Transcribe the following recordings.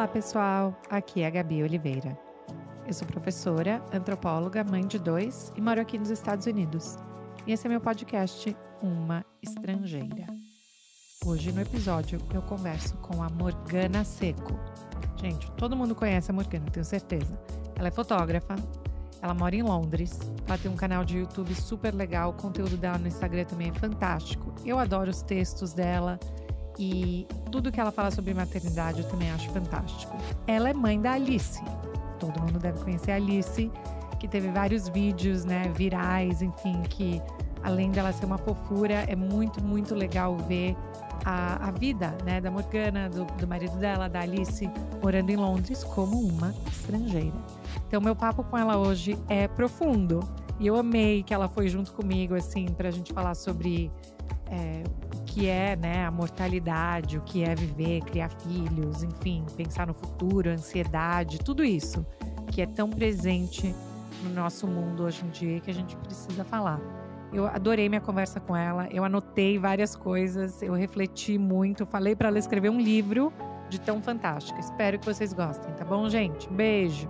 Olá, pessoal! Aqui é a Gabi Oliveira. Eu sou professora, antropóloga, mãe de dois e moro aqui nos Estados Unidos. E esse é meu podcast, Uma Estrangeira. Hoje, no episódio, eu converso com a Morgana Seco. Gente, todo mundo conhece a Morgana, tenho certeza. Ela é fotógrafa, ela mora em Londres, ela tem um canal de YouTube super legal, o conteúdo dela no Instagram também é fantástico. Eu adoro os textos dela. E tudo que ela fala sobre maternidade eu também acho fantástico. Ela é mãe da Alice. Todo mundo deve conhecer a Alice, que teve vários vídeos, né, virais, enfim, que além dela ser uma fofura, é muito, muito legal ver a vida, né, da Morgana, do marido dela, da Alice, morando em Londres como uma estrangeira. Então, meu papo com ela hoje é profundo. E eu amei que ela foi junto comigo, assim, pra gente falar sobre o que é, né, a mortalidade, o que é viver, criar filhos, enfim, pensar no futuro, ansiedade, tudo isso que é tão presente no nosso mundo hoje em dia que a gente precisa falar. Eu adorei minha conversa com ela, eu anotei várias coisas, eu refleti muito, falei para ela escrever um livro de tão fantástico. Espero que vocês gostem, tá bom, gente? Beijo!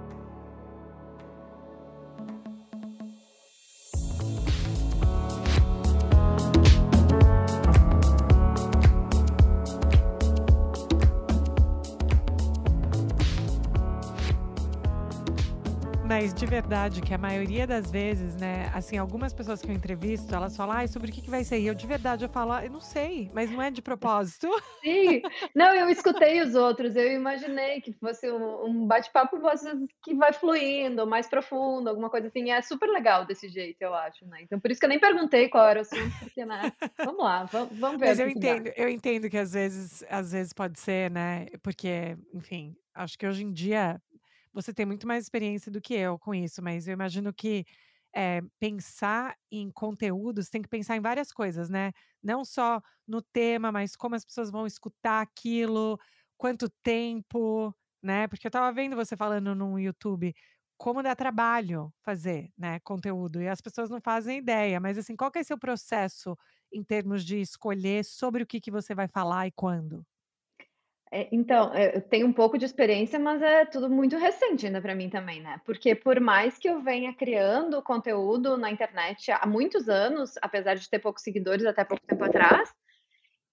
Mas de verdade que a maioria das vezes, né, assim, algumas pessoas que eu entrevisto, elas falam: "Ai, sobre o que vai ser?" E eu de verdade eu falo: "Ah, eu não sei, mas não é de propósito". Sim. Não, eu escutei os outros, eu imaginei que fosse um bate-papo, vocês que vai fluindo, mais profundo, alguma coisa assim, e é super legal desse jeito, eu acho, né. Então por isso que eu nem perguntei qual era o assunto, porque, né, vamos lá, vamos ver Mas o que que dá. eu entendo que às vezes pode ser, né, porque, enfim, acho que hoje em dia você tem muito mais experiência do que eu com isso, mas eu imagino que, pensar em conteúdos tem que pensar em várias coisas, né, não só no tema, mas como as pessoas vão escutar aquilo, quanto tempo, né, porque eu estava vendo você falando no YouTube, como dá trabalho fazer, né, conteúdo, e as pessoas não fazem ideia, mas assim, qual que é seu processo em termos de escolher sobre o que você vai falar e quando? Então, eu tenho um pouco de experiência, mas é tudo muito recente ainda para mim também, né, porque por mais que eu venha criando conteúdo na internet há muitos anos, apesar de ter poucos seguidores até pouco tempo atrás,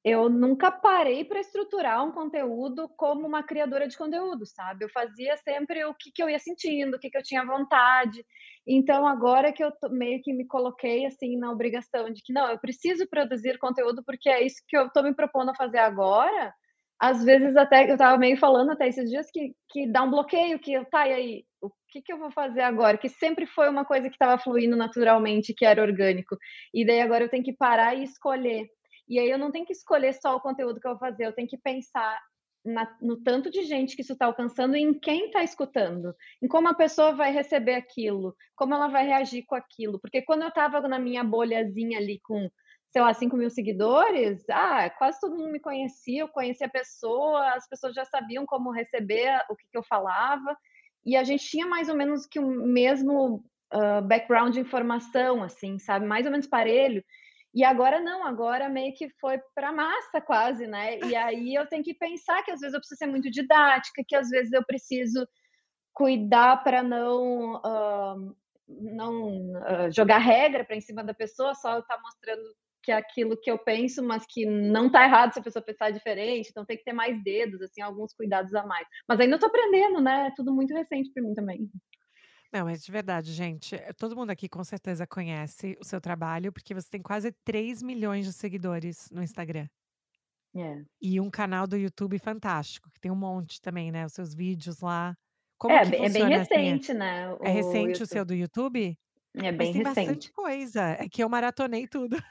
eu nunca parei para estruturar um conteúdo como uma criadora de conteúdo, sabe. Eu fazia sempre o que que eu ia sentindo, o que que eu tinha vontade. Então agora que eu meio que me coloquei, assim, na obrigação de que: "Não, eu preciso produzir conteúdo, porque é isso que eu estou me propondo a fazer agora", às vezes até eu estava meio falando até esses dias que dá um bloqueio, que eu: "Tá, e aí, o que que eu vou fazer agora?", que sempre foi uma coisa que estava fluindo naturalmente, que era orgânico. E daí agora eu tenho que parar e escolher. E aí eu não tenho que escolher só o conteúdo que eu vou fazer, eu tenho que pensar no tanto de gente que isso está alcançando e em quem está escutando, em como a pessoa vai receber aquilo, como ela vai reagir com aquilo. Porque quando eu estava na minha bolhazinha ali com, sei lá, 5.000 seguidores, quase todo mundo me conhecia, eu conhecia a pessoa, as pessoas já sabiam como receber o que que eu falava, e a gente tinha mais ou menos que o mesmo, background de informação, assim, sabe, mais ou menos parelho. E agora não, agora meio que foi para massa quase, né, e aí eu tenho que pensar que às vezes eu preciso ser muito didática, que às vezes eu preciso cuidar para não jogar regra para em cima da pessoa, só eu estar mostrando que é aquilo que eu penso, mas que não está errado se a pessoa pensar diferente, então tem que ter mais dedos, assim, alguns cuidados a mais. Mas ainda estou aprendendo, né, é tudo muito recente para mim também. Não, mas de verdade, gente, todo mundo aqui com certeza conhece o seu trabalho, porque você tem quase 3 milhões de seguidores no Instagram. É. E um canal do YouTube fantástico, que tem um monte também, né, os seus vídeos lá. Como É, que é bem funciona, assim, recente, né, é o recente o YouTube. seu do YouTube? É Mas bem tem bastante recente. coisa, é que eu maratonei tudo.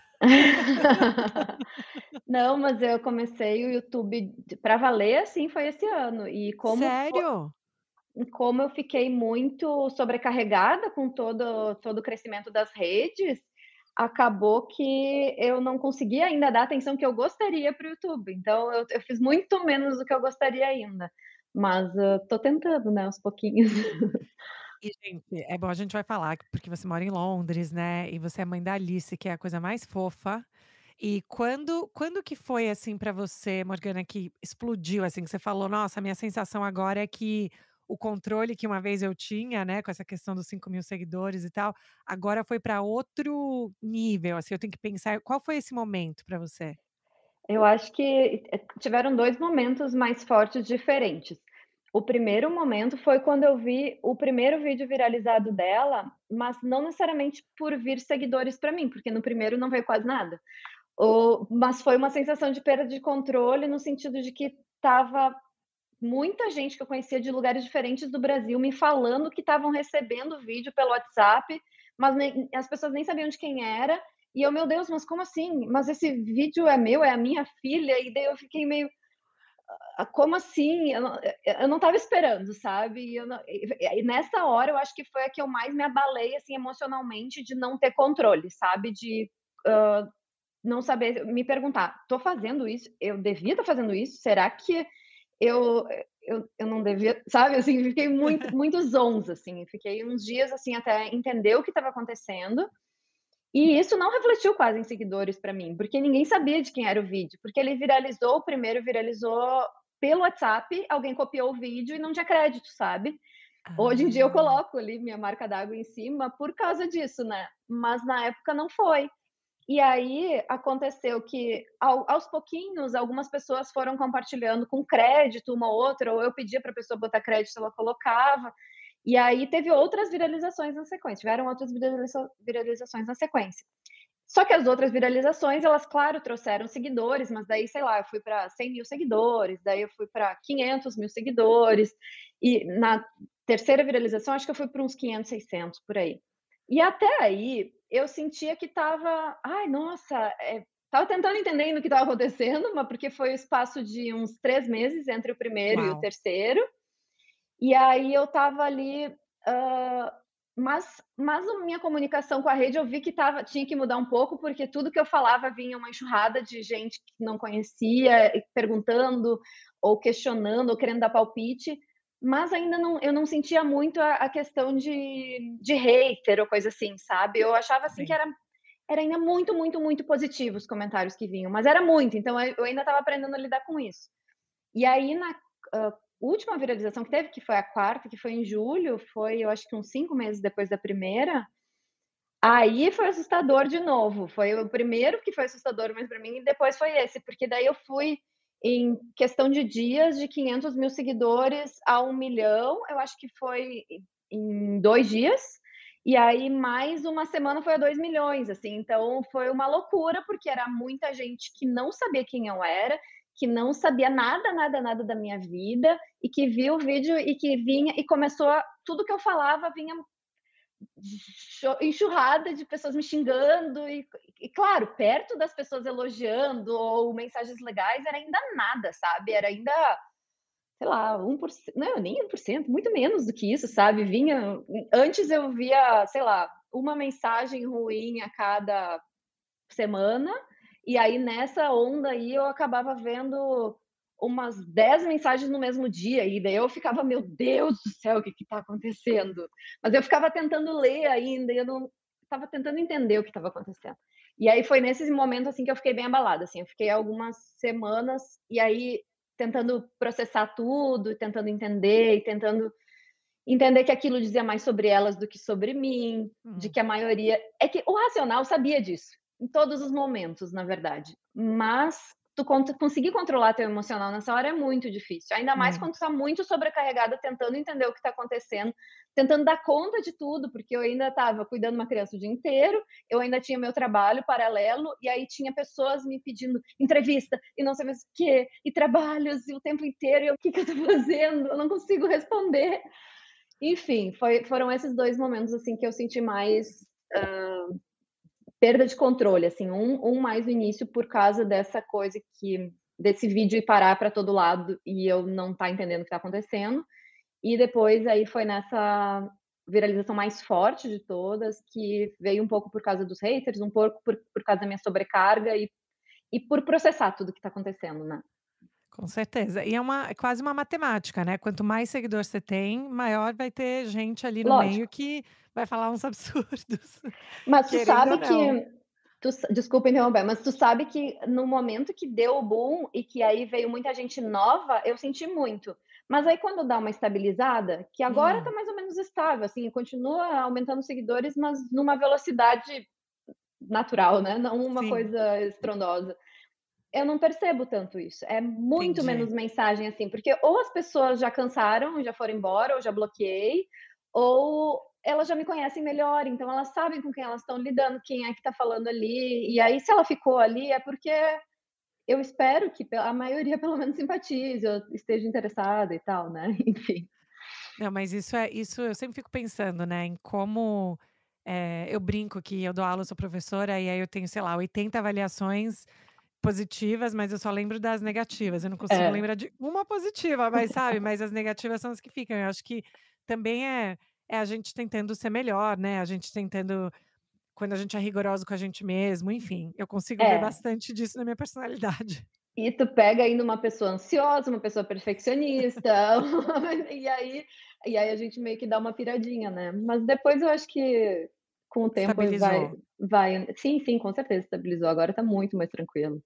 Não, mas eu comecei o YouTube para valer, assim, foi esse ano, e Sério? como eu fiquei muito sobrecarregada com todo o crescimento das redes, acabou que eu não consegui ainda dar a atenção que eu gostaria para o YouTube, então eu fiz muito menos do que eu gostaria ainda, mas eu tô tentando, né, aos pouquinhos. E, gente, é bom, a gente vai falar porque você mora em Londres, né, e você é mãe da Alice, que é a coisa mais fofa. E quando que foi, assim, pra você, Morgana, que explodiu, assim, que você falou: "Nossa, a minha sensação agora é que o controle que uma vez eu tinha, né, com essa questão dos 5.000 seguidores e tal, agora foi pra outro nível, assim, eu tenho que pensar". Qual foi esse momento pra você? Eu acho que, tiveram 2 momentos mais fortes diferentes. O primeiro momento foi quando eu vi o primeiro vídeo viralizado dela, mas não necessariamente por vir seguidores para mim, porque no primeiro não veio quase nada. Mas foi uma sensação de perda de controle, no sentido de que estava muita gente que eu conhecia de lugares diferentes do Brasil me falando que estavam recebendo o vídeo pelo WhatsApp, mas nem as pessoas nem sabiam de quem era, e eu: "Meu Deus, mas como assim? Mas esse vídeo é meu, é a minha filha?" E daí eu fiquei meio: como assim?" Eu não estava esperando, sabe, e eu não e nessa hora eu acho que foi a que eu mais me abalei, assim, emocionalmente, de não ter controle, sabe, de, não saber me perguntar: "Tô fazendo isso? Eu devia estar fazendo isso? Será que eu eu não devia", sabe, assim, fiquei muito zonza, assim, fiquei uns dias, assim, até entender o que estava acontecendo, e isso não refletiu quase em seguidores para mim, porque ninguém sabia de quem era o vídeo, porque ele viralizou, o primeiro viralizou pelo WhatsApp, alguém copiou o vídeo e não tinha crédito, sabe. Hoje em dia eu Ah, coloco ali minha marca d'água em cima por causa disso, né, mas na época não foi. E aí aconteceu que aos pouquinhos algumas pessoas foram compartilhando com crédito uma ou outra, ou eu pedia para a pessoa botar crédito, ela colocava, e aí teve outras viralizações na sequência, tiveram outras viralizações na sequência. Só que as outras viralizações, elas, claro, trouxeram seguidores, mas daí, sei lá, eu fui para 100.000 seguidores, daí eu fui para 500.000 seguidores, e na terceira viralização, acho que eu fui para uns 500, 600, por aí. E até aí, eu sentia que estava, ai, nossa, estava tentando entender o que estava acontecendo, mas porque foi o espaço de uns 3 meses entre o primeiro e o uau. terceiro, e aí eu estava ali, hã, mas a minha comunicação com a rede eu vi que tinha que mudar um pouco, porque tudo que eu falava vinha uma enxurrada de gente que não conhecia, e perguntando, ou questionando, ou querendo dar palpite, mas ainda não, eu não sentia muito a questão de hater ou coisa assim, sabe. Eu achava, assim, que Sim. era ainda muito, muito, muito positivo os comentários que vinham, mas era muito, então eu ainda estava aprendendo a lidar com isso. E aí na, última viralização que teve, que foi a quarta, que foi em julho, foi, eu acho que uns 5 meses depois da primeira, aí foi assustador de novo. Foi o primeiro que foi assustador mais para mim, e depois foi esse, porque daí eu fui, em questão de dias, de 500.000 seguidores a 1.000.000, eu acho que foi em 2 dias, e aí mais uma semana foi a 2.000.000, assim, então foi uma loucura, porque era muita gente que não sabia quem eu era, que não sabia nada, nada, nada da minha vida, e que viu o vídeo e que vinha e começou a tudo que eu falava vinha enxurrada de pessoas me xingando, e claro, perto das pessoas elogiando ou mensagens legais, era ainda nada, sabe, era ainda, sei lá, 1%, não, nem 1%, muito menos do que isso, sabe, vinha, antes eu via, sei lá, uma mensagem ruim a cada semana, e aí nessa onda aí eu acabava vendo umas 10 mensagens no mesmo dia, e daí eu ficava: "Meu Deus do céu, o que está acontecendo?". Mas eu ficava tentando ler ainda, e eu não estava tentando entender o que estava acontecendo. E aí foi nesse momento, assim, que eu fiquei bem abalada, assim, eu fiquei algumas semanas, e aí tentando processar tudo, tentando entender e tentando entender que aquilo dizia mais sobre elas do que sobre mim, de Hum. que a maioria é que o racional sabia disso, em todos os momentos, na verdade, mas tu conseguir controlar teu emocional nessa hora é muito difícil, ainda mais quando tu Muito. tá muito sobrecarregada tentando entender o que tá acontecendo, tentando dar conta de tudo, porque eu ainda estava cuidando de uma criança o dia inteiro, eu ainda tinha meu trabalho paralelo, e aí tinha pessoas me pedindo entrevista, e não sei mais o quê, e trabalhos, e o tempo inteiro, e eu: "O que que eu tô fazendo? Eu não consigo responder". Enfim, foram esses 2 momentos, assim, que eu senti mais, perda de controle, assim, um mais no início por causa dessa coisa que desse vídeo ir parar para todo lado e eu não estar entendendo o que está acontecendo, e depois aí foi nessa viralização mais forte de todas, que veio um pouco por causa dos haters, um pouco por causa da minha sobrecarga e por processar tudo que está acontecendo, né. Com certeza. E é quase uma matemática, né, quanto mais seguidor você tem, maior vai ter gente ali no meio Lógico. que vai falar uns absurdos, Mas tu querendo ou sabe que não. Desculpa interromper, mas tu sabe que no momento que deu o boom e que aí veio muita gente nova, eu senti muito. Mas aí quando dá uma estabilizada, que agora tá Hum, mais ou menos estável, assim, continua aumentando seguidores, mas numa velocidade natural, né, não uma sim, coisa estrondosa. Eu não percebo tanto isso, é muito entendi. menos mensagem, assim, porque ou as pessoas já cansaram, já foram embora, ou já bloqueei, ou elas já me conhecem melhor, então elas sabem com quem elas estão lidando, quem é que tá falando ali, e aí se ela ficou ali é porque eu espero que a maioria pelo menos simpatize ou esteja interessada e tal, né, enfim. Não, mas isso eu sempre fico pensando, né, em como, eu brinco que eu dou aula, eu sou professora, e aí eu tenho, sei lá, 80 avaliações positivas, mas eu só lembro das negativas, eu não consigo É, lembrar de uma positiva, mas sabe, mas as negativas são as que ficam. Eu acho que também é a gente tentando ser melhor, né, a gente tentando quando a gente é rigoroso com a gente mesmo, enfim, eu consigo ver é. bastante disso na minha personalidade. E tu pega ainda uma pessoa ansiosa, uma pessoa perfeccionista, e aí a gente meio que dá uma piradinha, né. Mas depois eu acho que com o tempo Estabilizou. vai sim, sim, com certeza estabilizou, agora tá muito mais tranquilo.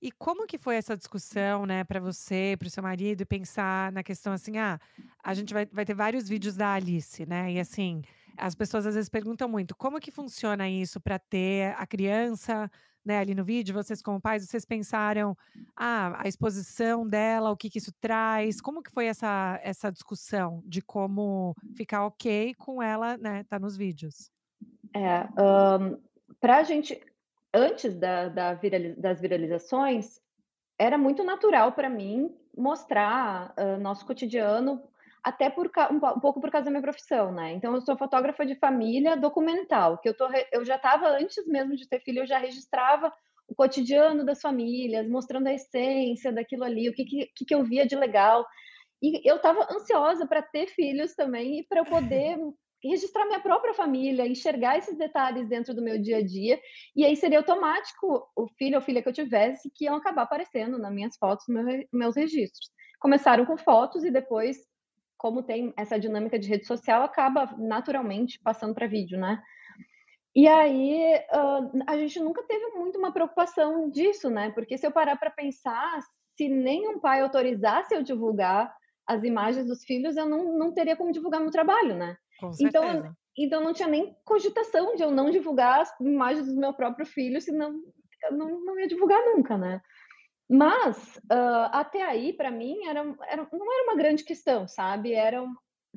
E como que foi essa discussão, né, para você, para o seu marido, e pensar na questão assim: "Ah, a gente vai ter vários vídeos da Alice", né, e assim, as pessoas às vezes perguntam muito: "Como que funciona isso para ter a criança, né, ali no vídeo?" Vocês como pais, vocês pensaram: "Ah, a exposição dela, o que que isso traz?" Como que foi essa discussão de como ficar ok com ela, né, tá nos vídeos? É, pra gente antes das viralizações, era muito natural para mim mostrar, nosso cotidiano, até um pouco por causa da minha profissão, né. Então eu sou fotógrafa de família documental, que eu já estava antes mesmo de ter filho, eu já registrava o cotidiano das famílias, mostrando a essência daquilo ali, o que eu via de legal. E eu estava ansiosa para ter filhos também e para eu poder registrar minha própria família, enxergar esses detalhes dentro do meu dia a dia, e aí seria automático o filho ou filha que eu tivesse que iam acabar aparecendo nas minhas fotos, meus registros. Começaram com fotos e depois, como tem essa dinâmica de rede social, acaba naturalmente passando para vídeo, né. E aí, a gente nunca teve muito uma preocupação disso, né, porque se eu parar para pensar, se nenhum pai autorizasse eu divulgar as imagens dos filhos, eu não teria como divulgar meu trabalho, né. Com Então certeza. então não tinha nem cogitação de eu não divulgar as imagens do meu próprio filho, senão eu não ia divulgar nunca, né. Mas, até aí para mim não era uma grande questão, sabe,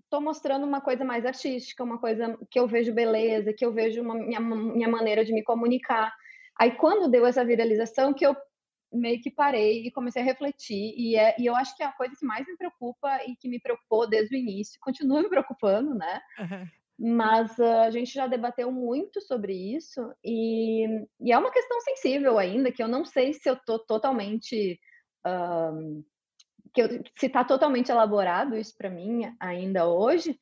tô mostrando uma coisa mais artística, uma coisa que eu vejo beleza, que eu vejo uma minha maneira de me comunicar. Aí quando deu essa viralização que eu meio que parei e comecei a refletir, e eu acho que é a coisa que mais me preocupa e que me preocupou desde o início, continua me preocupando, né, mas, a gente já debateu muito sobre isso, e é uma questão sensível ainda, que eu não sei se eu tô totalmente, hã, se está totalmente elaborado isso para mim ainda hoje,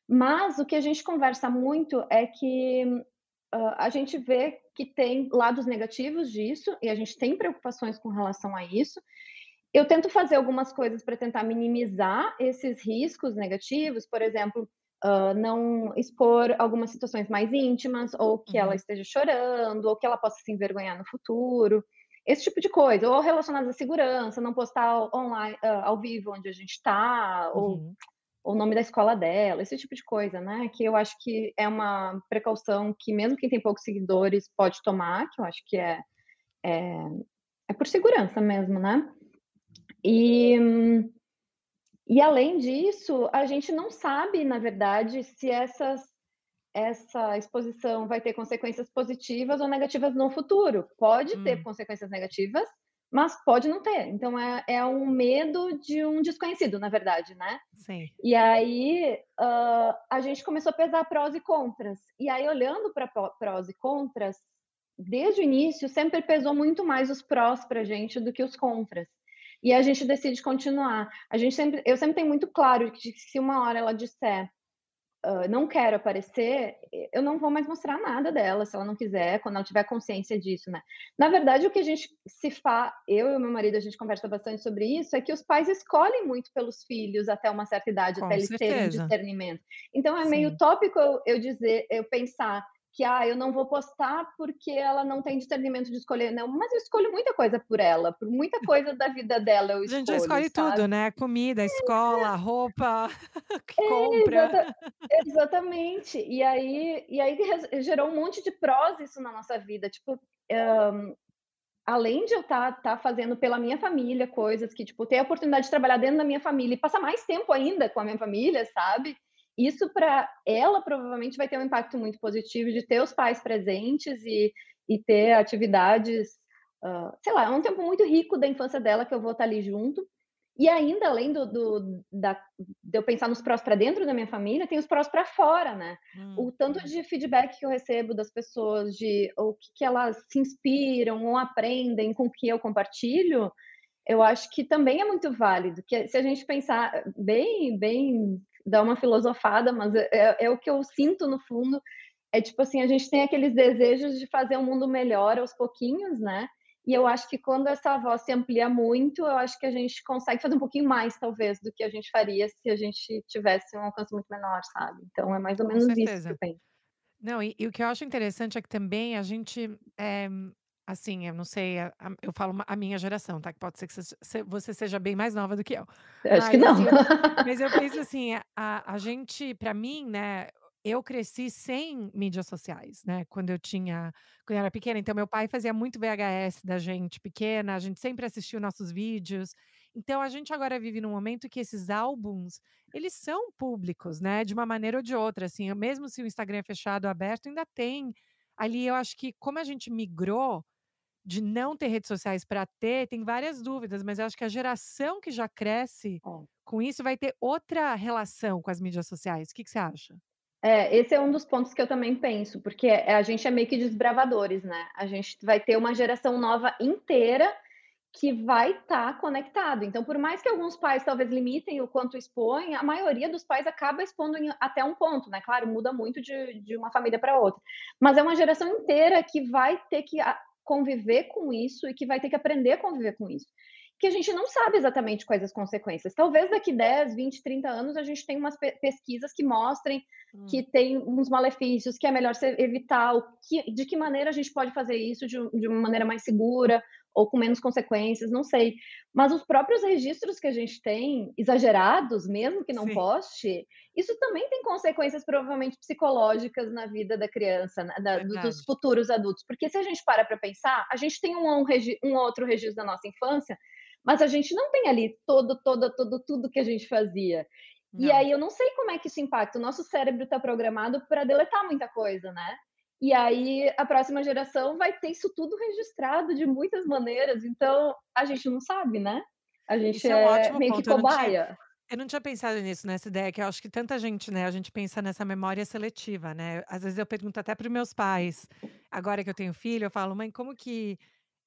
mas o que a gente conversa muito é que, a gente vê que tem lados negativos disso, e a gente tem preocupações com relação a isso. Eu tento fazer algumas coisas para tentar minimizar esses riscos negativos, por exemplo, não expor algumas situações mais íntimas, ou que ela Uhum, esteja chorando, ou que ela possa se envergonhar no futuro, esse tipo de coisa, ou relacionadas à segurança, não postar online, ao vivo onde a gente está, ou uhum. o nome da escola dela, esse tipo de coisa, né, que eu acho que é uma precaução que mesmo quem tem poucos seguidores pode tomar, que eu acho que é por segurança mesmo, né. E e além disso, a gente não sabe, na verdade, se essa exposição vai ter consequências positivas ou negativas no futuro. Pode ter Hum, consequências negativas, mas pode não ter. Então é um medo de um desconhecido, na verdade, né. sei. E aí, a gente começou a pesar prós e contras. E aí olhando para prós e contras, desde o início sempre pesou muito mais os prós para a gente do que os contras. E a gente decide continuar. Eu sempre tenho muito claro que se uma hora ela disser: não quero aparecer, eu não vou mais mostrar nada dela, se ela não quiser, quando ela tiver consciência disso, né. Na verdade, o que a gente eu e o meu marido, a gente conversa bastante sobre isso, é que os pais escolhem muito pelos filhos até uma certa idade, até Com eles terem certeza. discernimento. Então é meio Sim. utópico eu pensar que, eu não vou postar porque ela não tem discernimento de escolher, não, mas eu escolho muita coisa por ela, por muita coisa da vida dela eu A gente já escolho, escolhe tudo, sabe. né, comida, escola, roupa, o que É, compra. exatamente. E aí gerou um monte de prós isso na nossa vida, tipo, além de eu estar fazendo pela minha família coisas que, tipo, ter a oportunidade de trabalhar dentro da minha família e passar mais tempo ainda com a minha família, sabe, isso para ela provavelmente vai ter um impacto muito positivo de ter os pais presentes e ter atividades, sei lá, é um tempo muito rico da infância dela que eu vou estar ali junto. E ainda além de eu pensar nos prós para dentro da minha família, tem os prós para fora, né. O tanto Hum. de feedback que eu recebo das pessoas de o que elas se inspiram ou aprendem com o que eu compartilho, eu acho que também é muito válido, que se a gente pensar bem dar uma filosofada, mas é o que eu sinto no fundo, é tipo assim, a gente tem aqueles desejos de fazer um mundo melhor aos pouquinhos, né, e eu acho que quando essa voz se amplia muito, eu acho que a gente consegue fazer um pouquinho mais, talvez, do que a gente faria se a gente tivesse um alcance muito menor, sabe. Então é mais ou Com menos isso que eu certeza. penso. Não, e o que eu acho interessante é que também a gente, assim, eu não sei, eu falo a minha geração, tá, que pode ser que você seja bem mais nova do que eu. Acho que Mas não. assim, mas eu penso assim, a gente para mim, né, eu cresci sem mídias sociais, né, quando eu era pequena, então meu pai fazia muito VHS da gente pequena, a gente sempre assistiu nossos vídeos, então a gente agora vive num momento que esses álbuns eles são públicos, né, de uma maneira ou de outra, assim, mesmo se o Instagram é fechado ou aberto, ainda tem ali eu acho que como a gente migrou de não ter redes sociais para ter, tem várias dúvidas, mas eu acho que a geração que já cresce É. com isso vai ter outra relação com as mídias sociais. O que que você acha? É, esse é um dos pontos que eu também penso, porque a gente é meio que desbravadores, né. A gente vai ter uma geração nova inteira que vai estar conectado. Então, por mais que alguns pais talvez limitem o quanto expõem, a maioria dos pais acaba expondo até um ponto, né? Claro, muda muito de uma família para outra. Mas é uma geração inteira que vai ter que conviver com isso e que vai ter que aprender a conviver com isso. Que a gente não sabe exatamente quais as consequências. Talvez daqui 10, 20, 30 anos a gente tenha umas pesquisas que mostrem que Hum, tem uns malefícios, que é melhor se evitar, de que maneira a gente pode fazer isso de uma maneira mais segura, ou com menos consequências, não sei. Mas os próprios registros que a gente tem, exagerados, mesmo que não sim, poste, isso também tem consequências provavelmente psicológicas na vida da criança, né, dos verdade. futuros adultos. Porque se a gente para pensar, a gente tem um outro registro da nossa infância, mas a gente não tem ali tudo que a gente fazia. E Não. aí eu não sei como é que isso impacta. O nosso cérebro está programado para deletar muita coisa, né? E aí a próxima geração vai ter isso tudo registrado de muitas maneiras, então a gente não sabe, né. A gente Isso é um é ótimo meio que ponto, cobaia. eu não tinha pensado nisso, nessa ideia que eu acho que tanta gente, né, a gente pensa nessa memória seletiva, né. Às vezes eu pergunto até para os meus pais, agora que eu tenho filho, eu falo: "Mãe, como que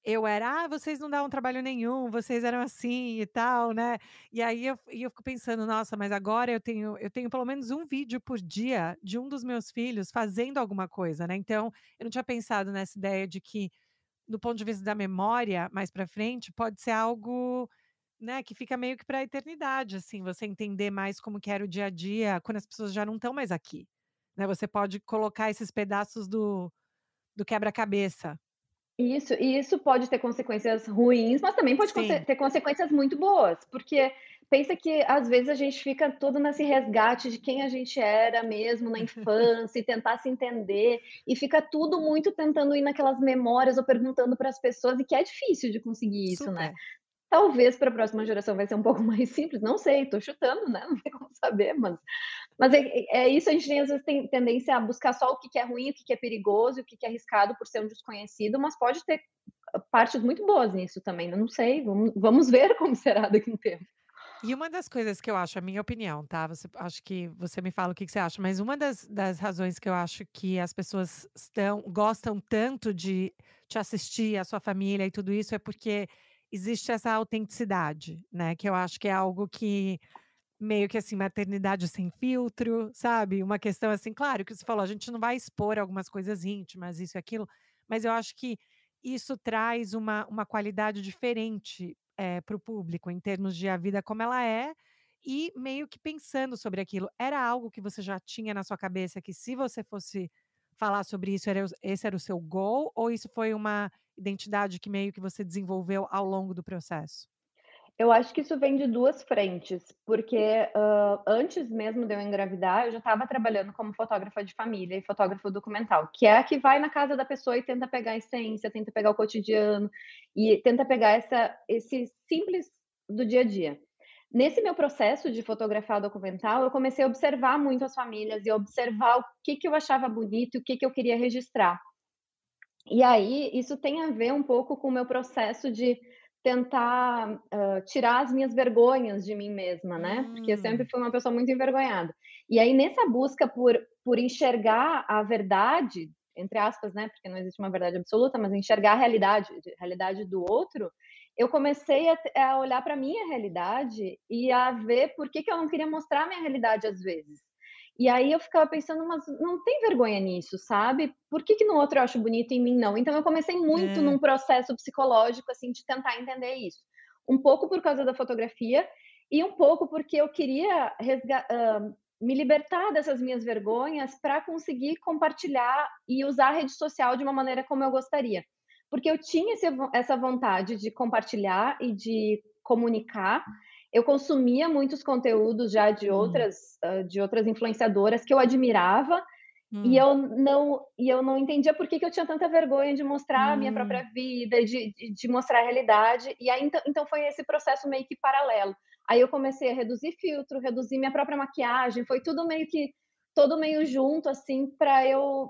eu era, vocês não davam trabalho nenhum, vocês eram assim e tal, né". E aí eu fico pensando: "Nossa, mas agora eu tenho pelo menos um vídeo por dia de um dos meus filhos fazendo alguma coisa, né". Então, eu não tinha pensado nessa ideia de que, do ponto de vista da memória, mais pra frente, pode ser algo, né, que fica meio que pra eternidade, assim, você entender mais como que era o dia a dia quando as pessoas já não estão mais aqui, né, você pode colocar esses pedaços do quebra-cabeça. E isso pode ter consequências ruins, mas também pode Sim. ter consequências muito boas, porque pensa que às vezes a gente fica todo nesse resgate de quem a gente era mesmo na infância e tentar se entender, e fica tudo muito tentando ir naquelas memórias ou perguntando para as pessoas, e que é difícil de conseguir isso, né. Super. Talvez para a próxima geração vai ser um pouco mais simples, não sei, estou chutando, né, não tem como saber, mas é isso, a gente tem às vezes tem tendência a buscar só o que é ruim, o que é perigoso, o que é arriscado por ser um desconhecido, mas pode ter partes muito boas nisso também, não sei, vamos ver como será daqui a um tempo. E uma das coisas que eu acho, a minha opinião, tá, acho que você me fala o que que você acha, mas uma das razões que eu acho que as pessoas gostam tanto de te assistir, a sua família e tudo isso, é porque existe essa autenticidade, né, que eu acho que é algo que meio que assim, maternidade sem filtro, sabe, uma questão assim, claro que você falou, a gente não vai expor algumas coisas íntimas, isso e aquilo, mas eu acho que isso traz uma qualidade diferente, para o público, em termos de a vida como ela é, e meio que pensando sobre aquilo. Era algo que você já tinha na sua cabeça que se você fosse falar sobre isso, esse era o seu goal ou isso foi uma identidade que meio que você desenvolveu ao longo do processo? Eu acho que isso vem de 2 frentes, porque, antes mesmo de eu engravidar, eu já estava trabalhando como fotógrafa de família e fotógrafo documental, que é a que vai na casa da pessoa e tenta pegar a essência, tenta pegar o cotidiano e tenta pegar esse simples do dia a dia. Nesse meu processo de fotografar documental, eu comecei a observar muito as famílias e observar o que que eu achava bonito e o que que eu queria registrar. E aí, isso tem a ver um pouco com o meu processo de tentar, tirar as minhas vergonhas de mim mesma, né, porque eu sempre Hum, fui uma pessoa muito envergonhada. E aí, nessa busca por enxergar a verdade, entre aspas, né, porque não existe uma verdade absoluta, mas enxergar a realidade do outro, eu comecei a olhar para minha realidade e a ver por que que eu não queria mostrar a minha realidade às vezes. E aí eu ficava pensando: "Mas não tem vergonha nisso, sabe? Por que que no outro eu acho bonito e em mim não?". Então eu comecei muito é. num processo psicológico, assim, de tentar entender isso. Um pouco por causa da fotografia e um pouco porque eu queria me libertar dessas minhas vergonhas para conseguir compartilhar e usar a rede social de uma maneira como eu gostaria. Porque eu tinha essa vontade de compartilhar e de comunicar. Eu consumia muitos conteúdos já Hum, de outras influenciadoras que eu admirava, hum, e eu não entendia por que que eu tinha tanta vergonha de mostrar a minha própria hum. vida, de mostrar a realidade, e aí então foi esse processo meio que paralelo. Aí eu comecei a reduzir filtro, reduzir minha própria maquiagem, foi tudo meio que todo meio junto, assim, para eu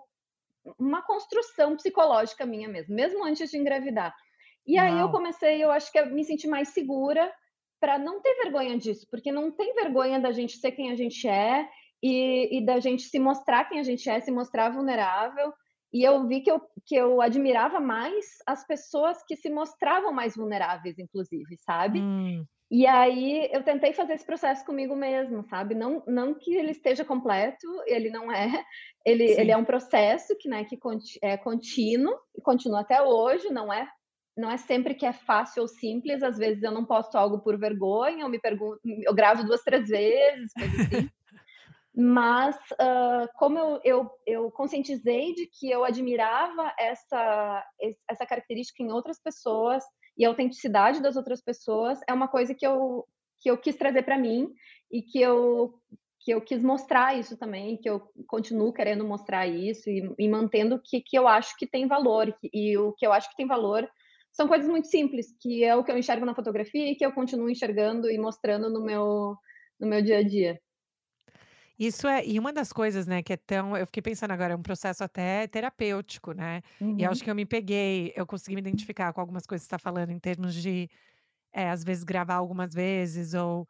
uma construção psicológica minha mesmo, mesmo antes de engravidar. E aí Uau! eu acho que a me sentir mais segura para não ter vergonha disso, porque não tem vergonha da gente ser quem a gente é e da gente se mostrar quem a gente é, se mostrar vulnerável. E eu vi que eu admirava mais as pessoas que se mostravam mais vulneráveis, inclusive, sabe? Hum, E aí eu tentei fazer esse processo comigo mesma, sabe, não que ele esteja completo, ele não é, ele sim. é um processo que, né, que é contínuo, e continua até hoje, não é sempre que é fácil ou simples, às vezes eu não posto algo por vergonha, eu gravo 2 3 vezes, coisa assim. Mas, como eu conscientizei de que eu admirava essa característica em outras pessoas, e a autenticidade das outras pessoas, é uma coisa que eu quis trazer para mim, e que eu quis mostrar isso também, que eu continuo querendo mostrar isso e mantendo o que eu acho que tem valor, e o que eu acho que tem valor são coisas muito simples, que é o que eu enxergo na fotografia e que eu continuo enxergando e mostrando no meu dia a dia. Isso e uma das coisas, né, que é tão eu fiquei pensando agora, é um processo até terapêutico, né, e eu acho Uhum. que eu consegui me identificar com algumas coisas que você tá falando em termos de, às vezes gravar algumas vezes ou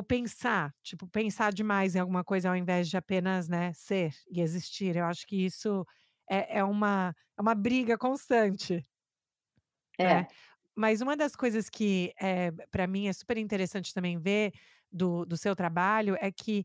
pensar, tipo, pensar demais em alguma coisa ao invés de apenas, né, ser e existir. Eu acho que isso é uma briga constante, né. É. Mas uma das coisas que, pra mim é super interessante também ver do seu trabalho é que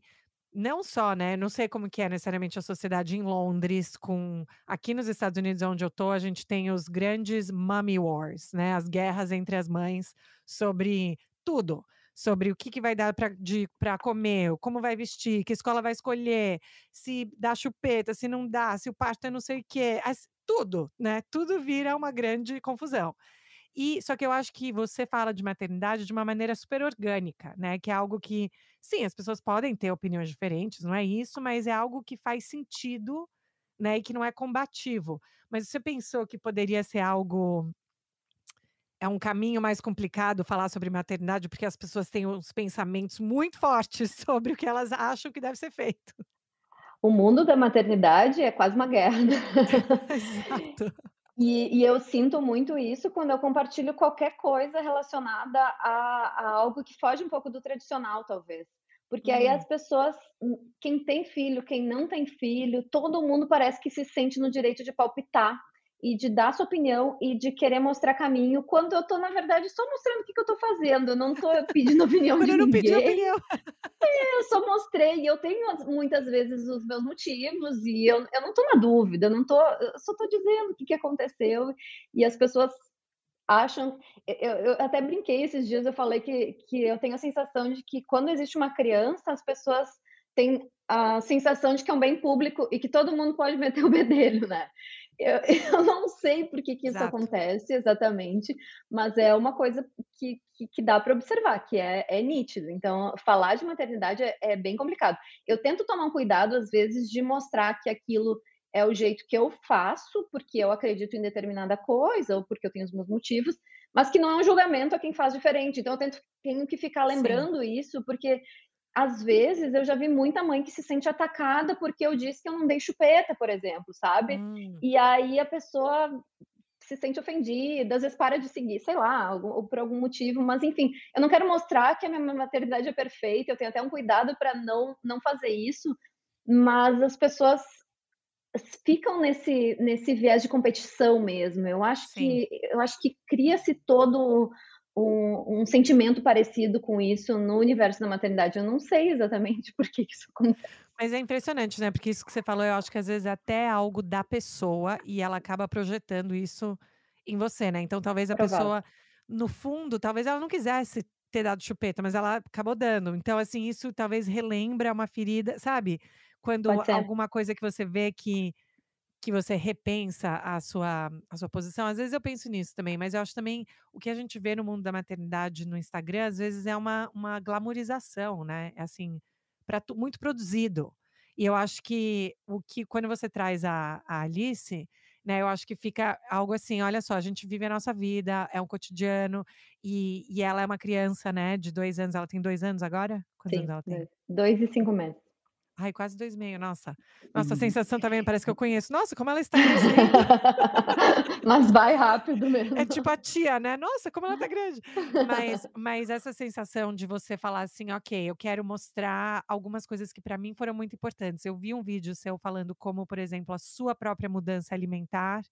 não só, né, não sei como que é necessariamente a sociedade em Londres com aqui nos Estados Unidos onde eu tô, a gente tem os grandes mommy wars, né, as guerras entre as mães sobre tudo, sobre o que que vai dar pra comer, como vai vestir, que escola vai escolher, se dá chupeta, se não dá, se o parto é não sei o quê, tudo, né, tudo vira uma grande confusão. Só que eu acho que você fala de maternidade de uma maneira super orgânica, né, que é algo que, sim, as pessoas podem ter opiniões diferentes, não é isso, mas é algo que faz sentido, né, e que não é combativo. Mas você pensou que poderia ser algo um caminho mais complicado falar sobre maternidade, porque as pessoas têm uns pensamentos muito fortes sobre o que elas acham que deve ser feito. O mundo da maternidade é quase uma guerra, né. Exato. E eu sinto muito isso quando eu compartilho qualquer coisa relacionada a algo que foge um pouco do tradicional, talvez. Porque aí as Hum. pessoas, quem tem filho, quem não tem filho, todo mundo parece que se sente no direito de palpitar e de dar sua opinião e de querer mostrar caminho, quando eu tô, na verdade, só mostrando o que que eu tô fazendo, eu não tô pedindo opinião Quando de eu não pedi ninguém. opinião. Eu só mostrei e eu tenho muitas vezes os meus motivos e eu não estou na dúvida, eu só estou dizendo o que que aconteceu e as pessoas acham eu até brinquei esses dias, eu falei que eu tenho a sensação de que quando existe uma criança, as pessoas tem a sensação de que é um bem público e que todo mundo pode meter o bedelho, né. Eu eu não sei por que que isso Exato. acontece exatamente, mas é uma coisa que dá para observar, que é nítido. Então, falar de maternidade é bem complicado. Eu tento tomar um cuidado, às vezes, de mostrar que aquilo é o jeito que eu faço, porque eu acredito em determinada coisa ou porque eu tenho os meus motivos, mas que não é um julgamento a quem faz diferente. Então eu tenho que ficar Sim. lembrando isso, porque às vezes eu já vi muita mãe que se sente atacada porque eu disse que eu não dei chupeta, por exemplo, sabe. Hum, E aí a pessoa se sente ofendida, às vezes para de seguir, sei lá, ou por algum motivo, mas enfim, eu não quero mostrar que a minha maternidade é perfeita, eu tenho até um cuidado para não fazer isso, mas as pessoas ficam nesse viés de competição mesmo. sim. Eu acho que cria-se todo um sentimento parecido com isso no universo da maternidade. Eu não sei exatamente por que que isso acontece. Mas é impressionante, né, porque isso que você falou, eu acho que às vezes é até algo da pessoa e ela acaba projetando isso em você, né. Então talvez a Provável. pessoa, no fundo, talvez ela não quisesse ter dado chupeta, mas ela acabou dando. Então, assim, isso talvez relembra uma ferida, sabe, quando Pode ser. alguma coisa que você vê que você repensa a sua posição, às vezes eu penso nisso também, mas eu acho também o que a gente vê no mundo da maternidade no Instagram, às vezes é uma glamorização, né, é assim, pra muito produzido. E eu acho que o que quando você traz a Alice, né, eu acho que fica algo assim: "Olha só, a gente vive a nossa vida, é um cotidiano", e ela é uma criança, né, de 2 anos, ela tem 2 anos agora? Quantos anos Sim, ela tem? 2 e 5 meses. Ai, quase 2,5, nossa. Nossa, a Uhum. sensação também parece que eu conheço. Nossa, como ela está crescendo. Mas vai rápido É mesmo. tipo a tia, né, "Nossa, como ela tá grande". Mas essa sensação de você falar assim: "Ok, eu quero mostrar algumas coisas que pra mim foram muito importantes". Eu vi um vídeo seu falando como, por exemplo, a sua própria mudança alimentar,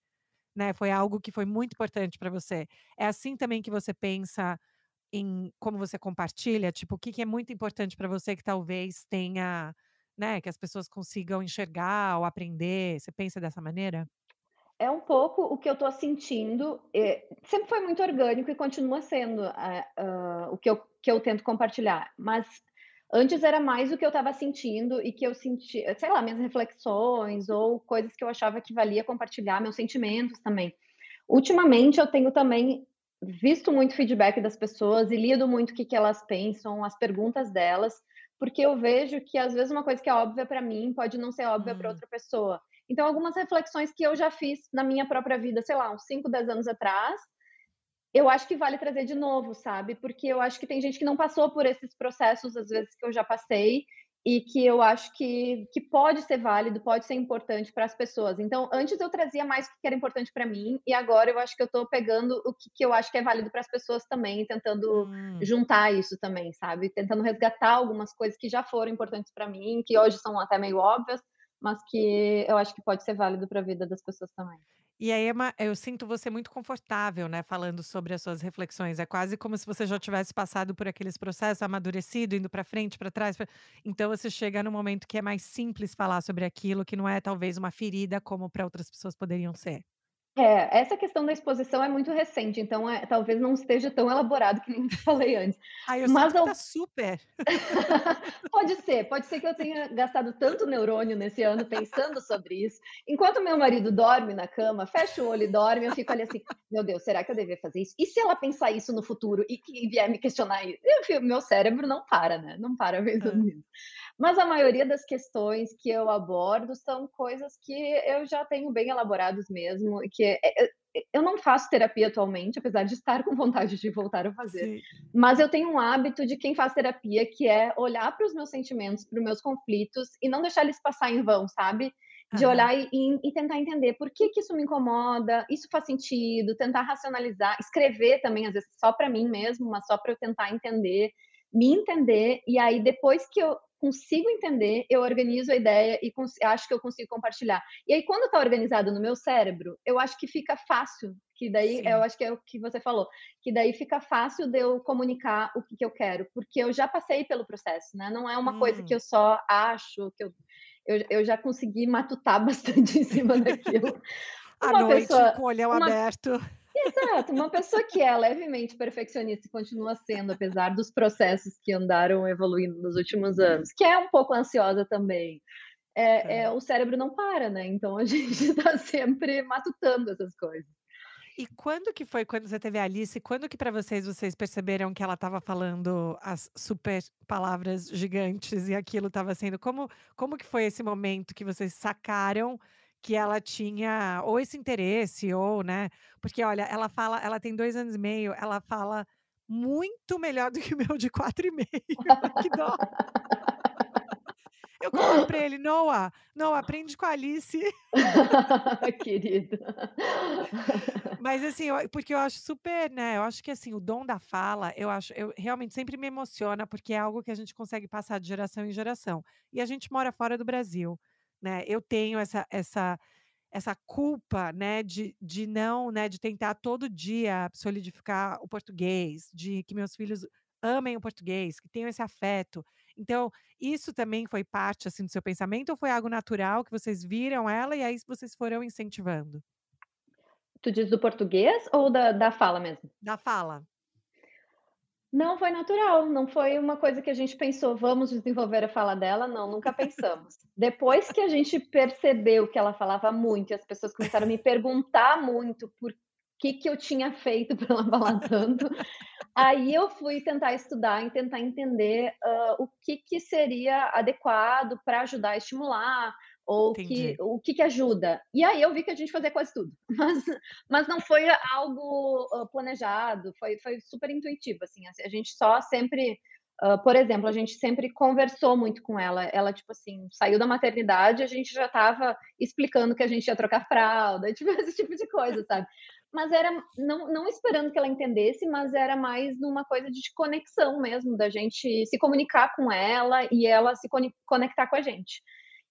né, foi algo que foi muito importante pra você. É assim também que você pensa em como você compartilha? Tipo, o que que é muito importante pra você que talvez tenha, né, que as pessoas consigam enxergar ou aprender, você pensa dessa maneira? É um pouco o que eu tô sentindo, sempre foi muito orgânico e continua sendo, o que eu tento compartilhar, mas antes era mais o que eu estava sentindo e que eu senti sei lá, minhas reflexões ou coisas que eu achava que valia compartilhar, meus sentimentos também. Ultimamente eu tenho também visto muito feedback das pessoas e lido muito o que que elas pensam, as perguntas delas, porque eu vejo que às vezes uma coisa que é óbvia para mim pode não ser óbvia para Hum, outra pessoa. Então algumas reflexões que eu já fiz na minha própria vida, sei lá, uns 5, 10 anos atrás, eu acho que vale trazer de novo, sabe, porque eu acho que tem gente que não passou por esses processos, às vezes, que eu já passei, e que eu acho que pode ser válido, pode ser importante para as pessoas. Então, antes eu trazia mais o que era importante para mim, e agora eu acho que eu estou pegando o que eu acho que é válido para as pessoas também, e tentando hum. juntar isso também, sabe, tentando resgatar algumas coisas que já foram importantes para mim, que hoje são até meio óbvias, mas que eu acho que pode ser válido para a vida das pessoas também. E aí eu sinto você muito confortável, né, falando sobre as suas reflexões. É quase como se você já tivesse passado por aqueles processos, amadurecido, indo para frente, para trás, então você chega no momento que é mais simples falar sobre aquilo, que não é talvez uma ferida como para outras pessoas poderiam ser. É, essa questão da exposição é muito recente, então, talvez não esteja tão elaborado que nem eu falei antes. Ah, eu sinto Mas que tá eu super. pode ser que eu tenha gastado tanto neurônio nesse ano pensando sobre isso. Enquanto meu marido dorme na cama, fecha o olho e dorme, eu fico ali assim: "Meu Deus, será que eu devia fazer isso? E se ela pensar isso no futuro e vier me questionar isso?" Meu cérebro não para, né, não para pensando Hã. nisso. Mas a maioria das questões que eu abordo são coisas que eu já tenho bem elaborados mesmo, e que eu não faço terapia atualmente, apesar de estar com vontade de voltar a fazer, Sim. mas eu tenho um hábito de quem faz terapia, que é olhar para os meus sentimentos, para os meus conflitos e não deixar eles passar em vão, sabe? De Aham. olhar e tentar entender por que que isso me incomoda, isso faz sentido, tentar racionalizar, escrever também, às vezes só para mim mesmo, mas só para eu tentar entender, me entender, e aí depois que eu consigo entender, eu organizo a ideia e acho que eu consigo compartilhar. E aí quando está organizado no meu cérebro, eu acho que fica fácil, que daí eu Sim. acho que é o que você falou, que daí fica fácil de eu comunicar o que que eu quero, porque eu já passei pelo processo, né, não é uma coisa que Hum. eu só acho, que eu já consegui matutar bastante em cima daquilo. À Uma noite, pessoa com o olhão uma aberto. Exato, uma pessoa que é levemente perfeccionista e continua sendo, apesar dos processos que andaram evoluindo nos últimos anos, que é um pouco ansiosa também, Aham. o cérebro não para, né, então a gente Sim. está sempre matutando essas coisas. E quando que foi quando você teve a Alice, quando que pra vocês perceberam que ela estava falando as super palavras gigantes e aquilo estava sendo como que foi esse momento que vocês sacaram que ela tinha ou esse interesse ou, né, porque olha, ela tem 2 anos e meio, ela fala muito melhor do que o meu de 4 e meio, que dó. Eu coloco pra ele: "Noah, Noah, aprende com a Alice". Querido. Mas assim, porque eu acho super, né, eu acho que assim, o dom da fala, eu realmente sempre me emociona, porque é algo que a gente consegue passar de geração em geração. E a gente mora fora do Brasil, né, eu tenho essa culpa, né, de não, né, de tentar todo dia solidificar o português, de que meus filhos amem o português, que tenham esse afeto. Então, isso também foi parte, assim, do seu pensamento ou foi algo natural que vocês viram ela e aí vocês foram incentivando? Tu diz do português ou da fala mesmo? Da fala. Não, foi natural, não foi uma coisa que a gente pensou: "Vamos desenvolver a fala dela", não, nunca pensamos. Depois que a gente percebeu que ela falava muito e as pessoas começaram a me perguntar muito por que eu tinha feito pra ela falar tanto, aí eu fui tentar estudar e tentar entender, o que seria adequado para ajudar a estimular, ou Entendi. o que ajuda. E aí eu vi que a gente fazia quase tudo, mas não foi algo, planejado, foi super intuitivo, assim, a gente só sempre por exemplo, a gente sempre conversou muito com ela, tipo assim, saiu da maternidade, a gente já estava explicando que a gente ia trocar fralda, tipo, esse tipo de coisa, sabe. Mas era não esperando que ela entendesse, mas era mais numa coisa de conexão mesmo, da gente se comunicar com ela e ela se conectar com a gente.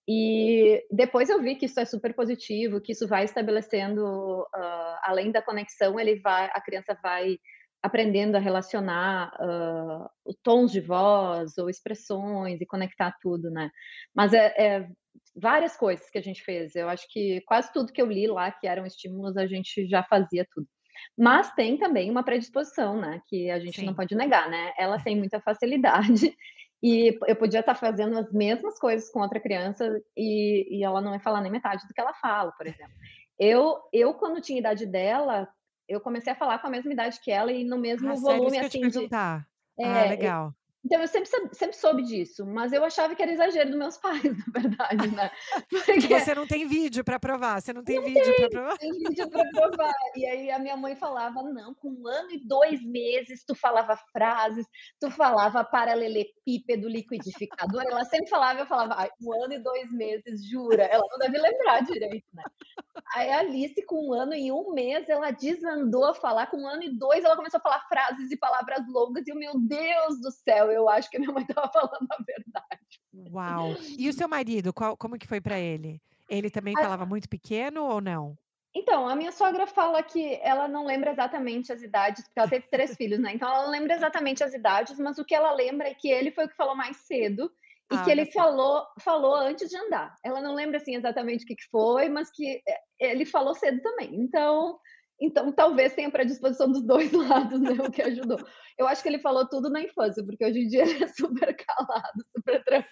E depois eu vi que isso é super positivo, que isso vai estabelecendo, além da conexão, a criança vai aprendendo a relacionar, os tons de voz ou expressões e conectar tudo, né. Mas várias coisas que a gente fez, eu acho que quase tudo que eu li lá que eram estímulos, a gente já fazia tudo. Mas tem também uma predisposição, né, que a gente não Sim. pode negar, né, ela tem muita facilidade e eu podia estar fazendo as mesmas coisas com outra criança e ela não ia falar nem metade do que ela fala, por exemplo. Eu quando tinha a idade dela, eu comecei a falar com a mesma idade que ela e no Ah, mesmo sério? Isso volume, que eu ia te assim, de perguntar. Ah, é, legal. então eu sempre soube disso, mas eu achava que era exagero dos meus pais, na verdade, né, Que porque você não tem vídeo pra provar, você não tem vídeo pra provar? tem vídeo para provar. E aí a minha mãe falava: "Não, com 1 ano e 2 meses tu falava frases, tu falava paralelepípedo, liquidificador", ela sempre falava, eu falava: "Ai, 1 ano e 2 meses, jura?". Ela não deve lembrar direito, né. Aí a Alice com 1 ano e 1 mês, ela desandou a falar, com 1 ano e 2 ela começou a falar frases e palavras longas e eu: "Meu Deus do céu, eu acho que a minha mãe estava falando a verdade". Uau! E o seu marido, como que foi pra ele? Ele também falava muito pequeno ou não? Então, a minha sogra fala que ela não lembra exatamente as idades, porque ela teve 3 filhos, né, então ela não lembra exatamente as idades, mas o que ela lembra é que ele foi o que falou mais cedo e Ah, que olha ele só. falou antes de andar. Ela não lembra, assim, exatamente o que que foi, mas que, ele falou cedo também. Então talvez tenha predisposição dos 2 lados, né, o que ajudou. Eu acho que ele falou tudo na infância, porque hoje em dia ele é super calado, super tranquilo.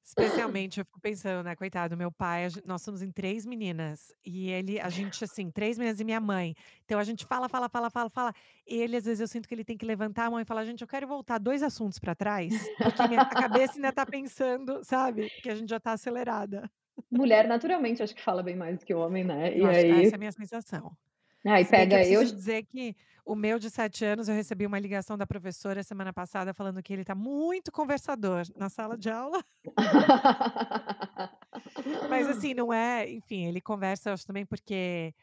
Especialmente eu fico pensando, né, coitado, meu pai, nós somos em 3 meninas, e a gente assim, 3 meninas e minha mãe, então a gente fala, fala, fala, fala, fala, ele às vezes eu sinto que ele tem que levantar a mão e falar: "Gente, eu quero voltar 2 assuntos pra trás, porque a cabeça ainda tá pensando", sabe, porque a gente já tá acelerada. Mulher naturalmente acho que fala bem mais do que o homem, né, Eu e acho essa é a aí minha sensação. aí Se bem que eu pega eu. preciso dizer que o meu de 7 anos, eu recebi uma ligação da professora semana passada falando que ele tá muito conversador na sala de aula. Mas assim, não é, enfim, ele conversa, eu acho também porque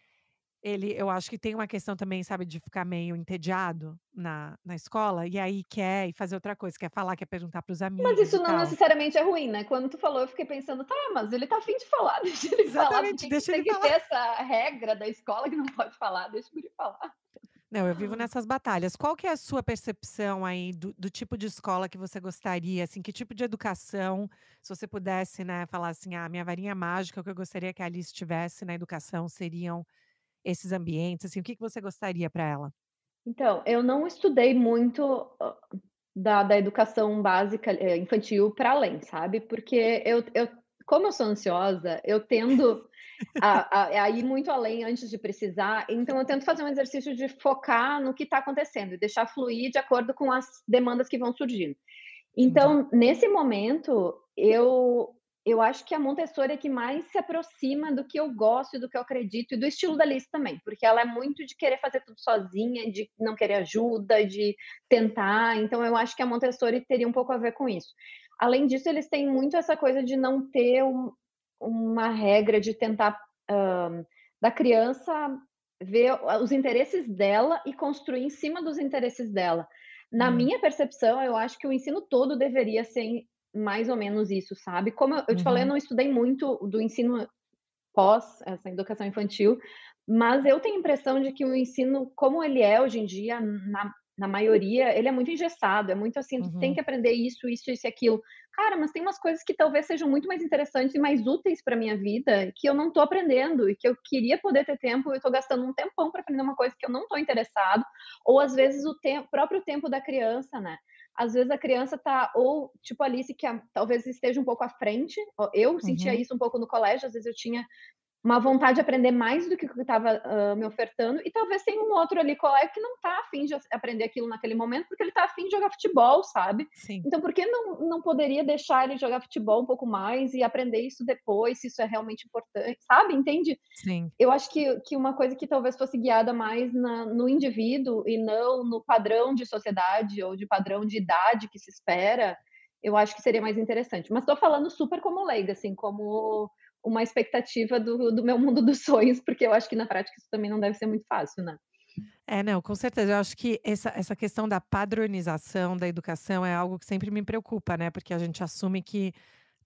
eu acho que tem uma questão também, sabe, de ficar meio entediado na escola, e aí quer ir fazer outra coisa, quer falar, quer perguntar para os Mas amigos isso e não tal. necessariamente é ruim, né, quando tu falou eu fiquei pensando: "Tá, mas ele tá a fim de falar, deixa ele falar, por Exatamente, que que deixa ele tem que ter falar. essa regra da escola que não pode falar? Deixa o guri falar". Não, eu vivo nessas batalhas. Qual que é a sua percepção aí do tipo de escola que você gostaria, assim, que tipo de educação, se você pudesse, né, falar assim: "Ah, minha varinha mágica, o que eu gostaria que a Alice tivesse na educação seriam esses ambientes, assim, o que que você gostaria para ela? Então, eu não estudei muito, da educação básica, infantil para além, sabe, porque eu como eu sou ansiosa, eu tendo a ir muito além antes de precisar, então eu tento fazer um exercício de focar no que está acontecendo e deixar fluir de acordo com as demandas que vão surgindo. Entendi. Então, nesse momento, eu acho que a Montessori é que mais se aproxima do que eu gosto e do que eu acredito e do estilo da Alice também, porque ela é muito de querer fazer tudo sozinha, de não querer ajuda, de tentar, então eu acho que a Montessori teria um pouco a ver com isso. Além disso, eles têm muito essa coisa de não ter uma regra de tentar, da criança ver os interesses dela e construir em cima dos interesses dela. Na Hum, minha percepção, eu acho que o ensino todo deveria ser mais ou menos isso, sabe. Como eu te falei, eu uhum, não estudei muito do ensino pós essa educação infantil, mas eu tenho a impressão de que o ensino como ele é hoje em dia, na maioria, ele é muito engessado, é muito assim: "Tu tem uhum. que aprender isso, isso, isso e aquilo". Cara, mas tem umas coisas que talvez sejam muito mais interessantes e mais úteis para minha vida, que eu não estou aprendendo e que eu queria poder ter tempo, eu estou gastando um tempão para aprender uma coisa que eu não estou interessado, ou às vezes o próprio tempo da criança, né. Às vezes a criança tá ou tipo a Alice que talvez esteja um pouco à frente, eu sentia Uhum. isso um pouco no colégio, às vezes eu tinha uma vontade de aprender mais do que o que estava, me ofertando, e talvez tenha um outro ali colega que não tá afim de aprender aquilo naquele momento, porque ele tá afim de jogar futebol, sabe. Sim, Então por que não poderia deixar ele jogar futebol um pouco mais e aprender isso depois, se isso é realmente importante, sabe, entende? sim. Eu acho que uma coisa que talvez fosse guiada mais no indivíduo e não no padrão de sociedade ou de padrão de idade que se espera, eu acho que seria mais interessante. Mas estou falando super como leiga, assim, como uma expectativa do meu mundo dos sonhos, porque eu acho que na prática isso também não deve ser muito fácil, né. É, não, com certeza. Eu acho que essa questão da padronização da educação é algo que sempre me preocupa, né, porque a gente assume que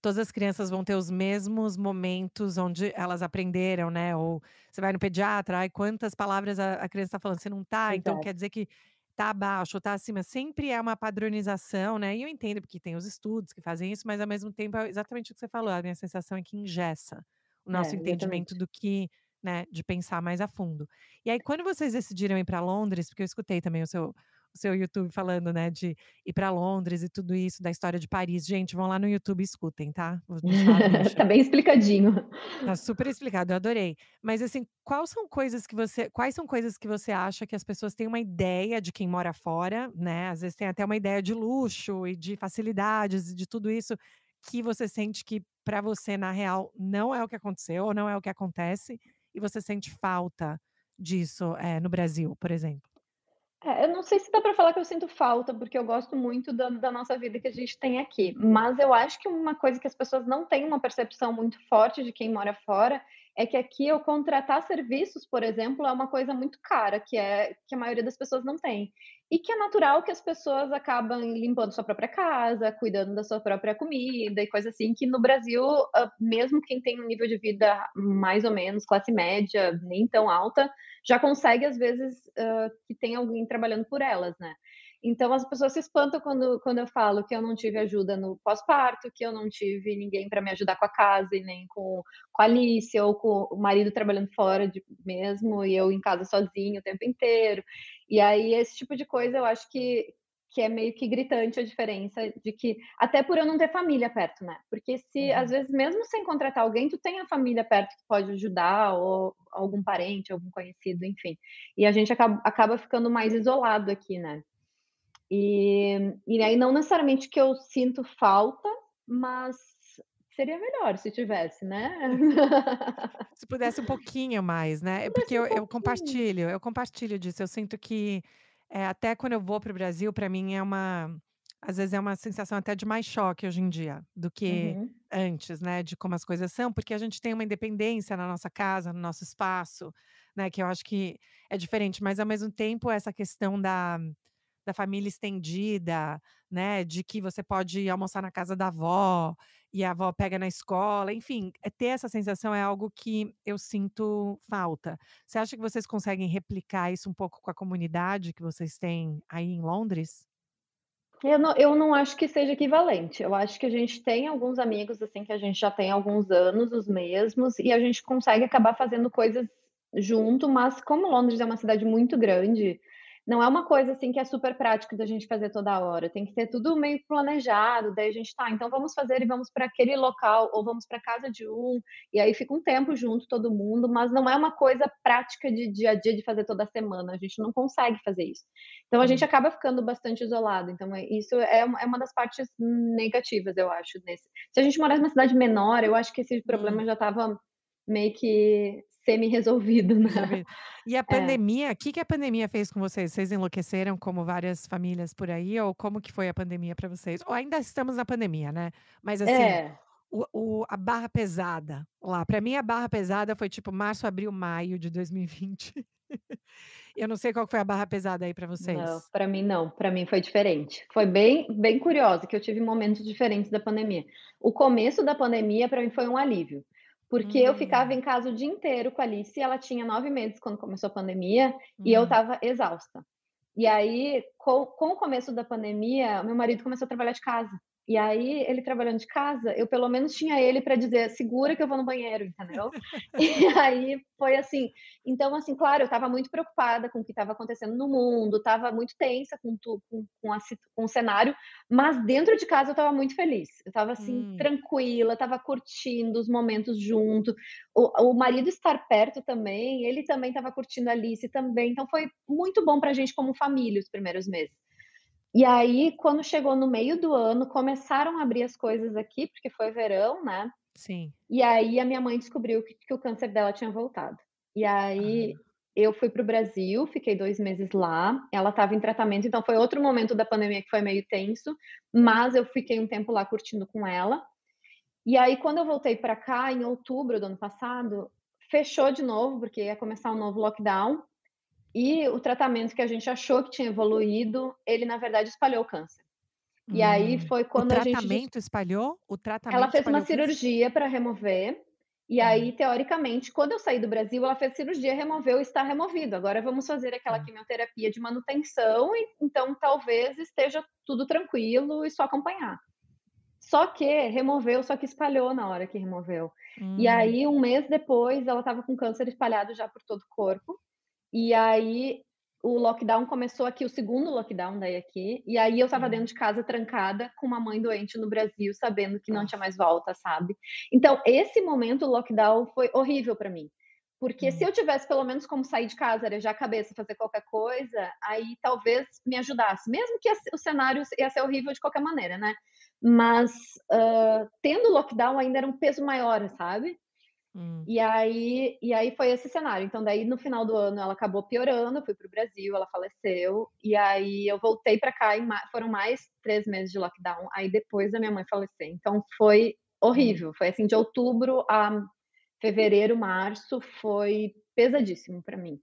todas as crianças vão ter os mesmos momentos onde elas aprenderam, né, ou você vai no pediatra, ai, quantas palavras a criança está falando, você não tá, então quer Exato. dizer que tá abaixo ou tá acima, sempre é uma padronização, né, e eu entendo porque tem os estudos que fazem isso, mas ao mesmo tempo é exatamente o que você falou, a minha sensação é que engessa o nosso É, exatamente. entendimento do que, né, de pensar mais a fundo. E aí quando vocês decidiram ir para Londres, porque eu escutei também o seu YouTube falando, né, de ir para Londres e tudo isso, da história de Paris. Gente, vão lá no YouTube e escutem, tá? Vou deixar a Tá deixa. bem explicadinho. Tá super explicado, eu adorei. Mas assim, quais são coisas que você acha que as pessoas têm uma ideia de quem mora fora, né, às vezes tem até uma ideia de luxo e de facilidades e de tudo isso, que você sente que pra você, na real, não é o que aconteceu ou não é o que acontece, e você sente falta disso, no Brasil, por exemplo? É, eu não sei se dá pra falar que eu sinto falta, porque eu gosto muito da nossa vida que a gente tem aqui, mas eu acho que uma coisa que as pessoas não têm uma percepção muito forte de quem mora fora, é que aqui eu contratar serviços, por exemplo, é uma coisa muito cara, que a maioria das pessoas não tem. E que é natural que as pessoas acabam limpando sua própria casa, cuidando da sua própria comida e coisa assim, que no Brasil, mesmo quem tem um nível de vida mais ou menos classe média, nem tão alta, já consegue às vezes, que tem alguém trabalhando por elas, né. Então as pessoas se espantam quando eu falo que eu não tive ajuda no pós-parto, que eu não tive ninguém para me ajudar com a casa e nem com a Alice, ou com o marido trabalhando fora de mesmo, e eu em casa sozinha o tempo inteiro. E aí esse tipo de coisa eu acho que é meio que gritante a diferença de que até por eu não ter família perto, né, porque se às Uhum. vezes mesmo sem contratar alguém, tu tem a família perto que pode ajudar ou algum parente, algum conhecido, enfim. E a gente acaba ficando mais isolado aqui, né. E aí não necessariamente que eu sinto falta, mas seria melhor se tivesse, né. Se pudesse um pouquinho mais, né, porque Pudesse um pouquinho. eu compartilho disso, eu sinto que, até quando eu vou para o Brasil, para mim é uma às vezes é uma sensação até de mais choque hoje em dia, do que Uhum. antes, né, de como as coisas são, porque a gente tem uma independência na nossa casa, no nosso espaço, né, que eu acho que é diferente, mas ao mesmo tempo essa questão da família estendida, né, de que você pode ir almoçar na casa da avó, e a avó pega na escola, enfim, ter essa sensação é algo que eu sinto falta. Você acha que vocês conseguem replicar isso um pouco com a comunidade que vocês têm aí em Londres? Eu não acho que seja equivalente. Eu acho que a gente tem alguns amigos, assim, que a gente já tem há alguns anos, os mesmos, e a gente consegue acabar fazendo coisas junto, mas como Londres é uma cidade muito grande, não é uma coisa, assim, que é super prática da gente fazer toda hora, tem que ter tudo meio planejado, daí a gente: "Tá, então vamos fazer e vamos para aquele local ou vamos para casa de um", e aí fica um tempo junto todo mundo, mas não é uma coisa prática de dia a dia de fazer toda semana, a gente não consegue fazer isso. Então a gente Hum, acaba ficando bastante isolado, então isso é uma das partes negativas, eu acho, nesse se a gente morasse numa cidade menor, eu acho que esse hum, problema já estava meio que semi-resolvido, né. resolvido. E a É. pandemia, o que que a pandemia fez com vocês? Vocês enlouqueceram como várias famílias por aí ou como que foi a pandemia para vocês? Ou ainda estamos na pandemia, né, mas assim, É. a barra pesada lá, para mim a barra pesada foi tipo março, abril, maio de 2020. Eu não sei qual que foi a barra pesada aí para Não, vocês. para mim não, para mim foi diferente. Foi bem curioso, que eu tive momentos diferentes da pandemia. O começo da pandemia para mim foi um alívio, porque eu ficava Hum, em casa o dia inteiro com a Alice, ela tinha 9 meses quando começou a pandemia, e eu hum. estava exausta. E aí, com o começo da pandemia, meu marido começou a trabalhar de casa. E aí, ele trabalhando de casa, eu pelo menos tinha ele para dizer: "Segura que eu vou no banheiro", entendeu? E aí foi assim, então, assim, claro, eu estava muito preocupada com o que estava acontecendo no mundo, estava muito tensa com o cenário, mas dentro de casa eu estava muito feliz. Eu estava, assim, Hum, tranquila, estava curtindo os momentos junto. O marido estar perto também, ele também estava curtindo a Alice também, então foi muito bom pra gente como família os primeiros meses. E aí, quando chegou no meio do ano, começaram a abrir as coisas aqui, porque foi verão, né, sim. e aí a minha mãe descobriu que o câncer dela tinha voltado. E aí Ah, eu fui para o Brasil, fiquei 2 meses lá, ela estava em tratamento, então foi outro momento da pandemia que foi meio tenso, mas eu fiquei um tempo lá curtindo com ela. E aí quando eu voltei para cá, em outubro do ano passado, fechou de novo, porque ia começar um novo lockdown, e o tratamento que a gente achou que tinha evoluído, ele na verdade espalhou o câncer. E aí foi o quando a gente tratamento espalhou? O ela tratamento fez uma espalhou o câncer? cirurgia para remover, e aí, Hum, teoricamente, quando eu saí do Brasil, ela fez cirurgia, removeu, está removido. Agora vamos fazer aquela tá. quimioterapia de manutenção e então talvez esteja tudo tranquilo e só acompanhar. Só que removeu, só que espalhou na hora que removeu. E Hum, aí, um mês depois, ela estava com câncer espalhado já por todo o corpo. E aí, o lockdown começou aqui, o segundo lockdown daí aqui, e aí eu estava dentro uhum. de casa trancada, com uma mãe doente no Brasil, sabendo que não tinha Ah, mais volta, sabe. Então, esse momento, o lockdown, foi horrível para mim, porque se hum, eu tivesse pelo menos como sair de casa, arejar a cabeça, fazer qualquer coisa, aí talvez me ajudasse, mesmo que o cenário ia ser horrível de qualquer maneira, né. Mas, tendo lockdown ainda era um peso maior, sabe. hum. E aí foi esse cenário. Então daí no final do ano ela acabou piorando, eu fui para o Brasil, ela faleceu, e aí eu voltei para cá e foram mais 3 meses de lockdown, aí depois da minha mãe falecer. Então foi Hum. horrível, foi assim de outubro a fevereiro, março, foi pesadíssimo para mim.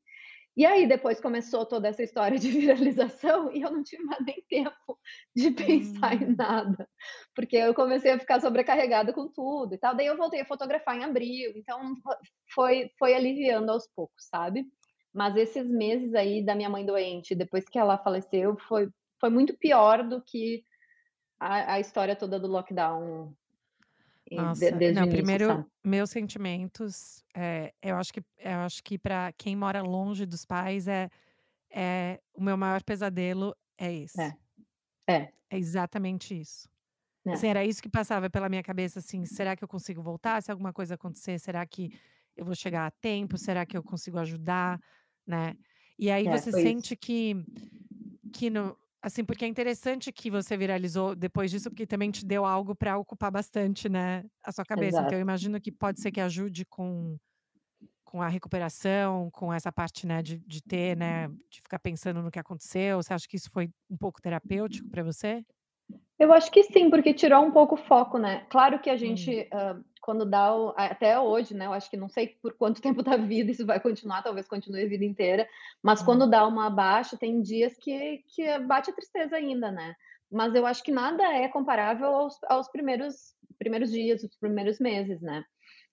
E aí depois começou toda essa história de viralização e eu não tive mais nem tempo de pensar em Hum. nada, porque eu comecei a ficar sobrecarregada com tudo e tal, daí eu voltei a fotografar em abril, então foi aliviando aos poucos, sabe. Mas esses meses aí da minha mãe doente, depois que ela faleceu, foi muito pior do que a história toda do lockdown, Nossa, desde o não, início, primeiro, sabe. meus sentimentos, eu acho que para quem mora longe dos pais o meu maior pesadelo é É, esse, é, é exatamente isso. Assim, é, era isso que passava pela minha cabeça, assim: "Será que eu consigo voltar? Se alguma coisa acontecer, será que eu vou chegar a tempo? Será que eu consigo ajudar?", né. E aí você foi isso. sente que no assim, porque é interessante que você viralizou depois disso, porque também te deu algo para ocupar bastante, né, a sua cabeça. Então eu Exato. imagino que pode ser que ajude com a recuperação, com essa parte, né, de ter, né, de ficar pensando no que aconteceu. Você acha que isso foi um pouco terapêutico para você? Eu acho que sim, porque tirou um pouco o foco, né. Claro que a Hum, gente, quando dá até hoje, né, eu acho que não sei por quanto tempo da vida isso vai continuar, talvez continue a vida inteira, mas hum, quando dá uma baixa, tem dias que bate a tristeza ainda, né. Mas eu acho que nada é comparável aos primeiros dias, os primeiros meses, né.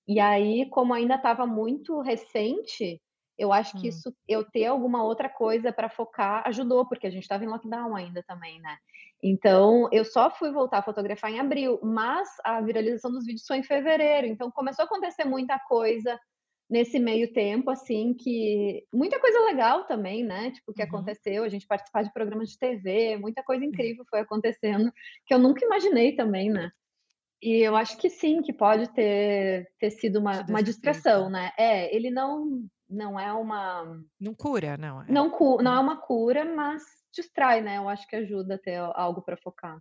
E aí, como ainda estava muito recente, eu acho que hum. isso eu ter alguma outra coisa para focar ajudou, porque a gente estava em lockdown ainda também, né. Então, eu só fui voltar a fotografar em abril, mas a viralização dos vídeos foi em fevereiro, então começou a acontecer muita coisa nesse meio tempo, assim, que muita coisa legal também, né, tipo, que Uhum. aconteceu, a gente participar de programas de TV, muita coisa incrível foi acontecendo, que eu nunca imaginei também, né. E eu acho que sim, que pode ter sido Te uma desfeito. distração, né. É, ele não é uma Não cura, não, não é é. uma cura, mas distrai, né, eu acho que ajuda a ter algo para focar.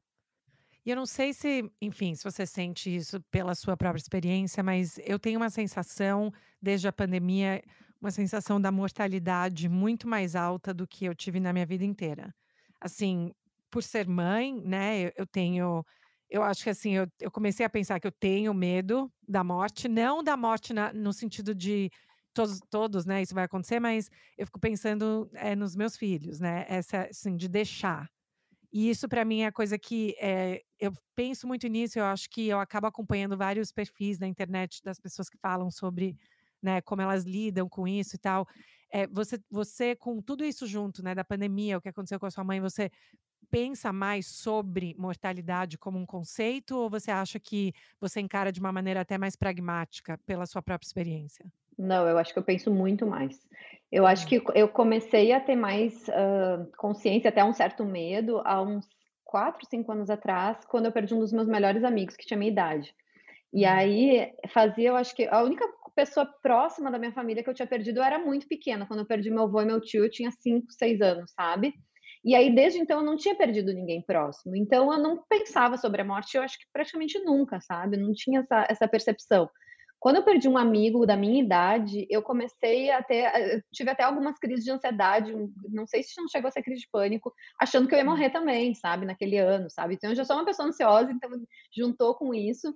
E eu não sei se, enfim, se você sente isso pela sua própria experiência, mas eu tenho uma sensação, desde a pandemia, uma sensação da mortalidade muito mais alta do que eu tive na minha vida inteira. Assim, por ser mãe, né, eu tenho. Eu acho que assim, eu comecei a pensar que eu tenho medo da morte, não da morte no sentido de todos, né, isso vai acontecer, mas eu fico pensando nos meus filhos, né, essa, assim, de deixar. E isso para mim é a coisa que, eu penso muito nisso, eu acho que eu acabo acompanhando vários perfis na internet das pessoas que falam sobre, né, como elas lidam com isso e tal. Você com tudo isso junto, né, da pandemia, o que aconteceu com a sua mãe, você pensa mais sobre mortalidade como um conceito ou você acha que você encara de uma maneira até mais pragmática pela sua própria experiência? Não, eu acho que eu penso muito mais. Eu acho Hum, que eu comecei a ter mais, consciência, até um certo medo, há uns 4, 5 anos atrás, quando eu perdi um dos meus melhores amigos, que tinha minha idade. E hum, aí, fazia eu acho que a única pessoa próxima da minha família que eu tinha perdido, eu era muito pequena, quando eu perdi meu avô e meu tio, eu tinha 5, 6 anos, sabe. E aí, desde então, eu não tinha perdido ninguém próximo, então eu não pensava sobre a morte, eu acho que praticamente nunca, sabe, não tinha essa percepção. Quando eu perdi um amigo da minha idade, eu comecei a ter eu tive até algumas crises de ansiedade, não sei se não chegou a ser crise de pânico, achando que eu ia hum, morrer também, sabe, naquele ano, sabe. Então eu já sou uma pessoa ansiosa, então juntou com isso,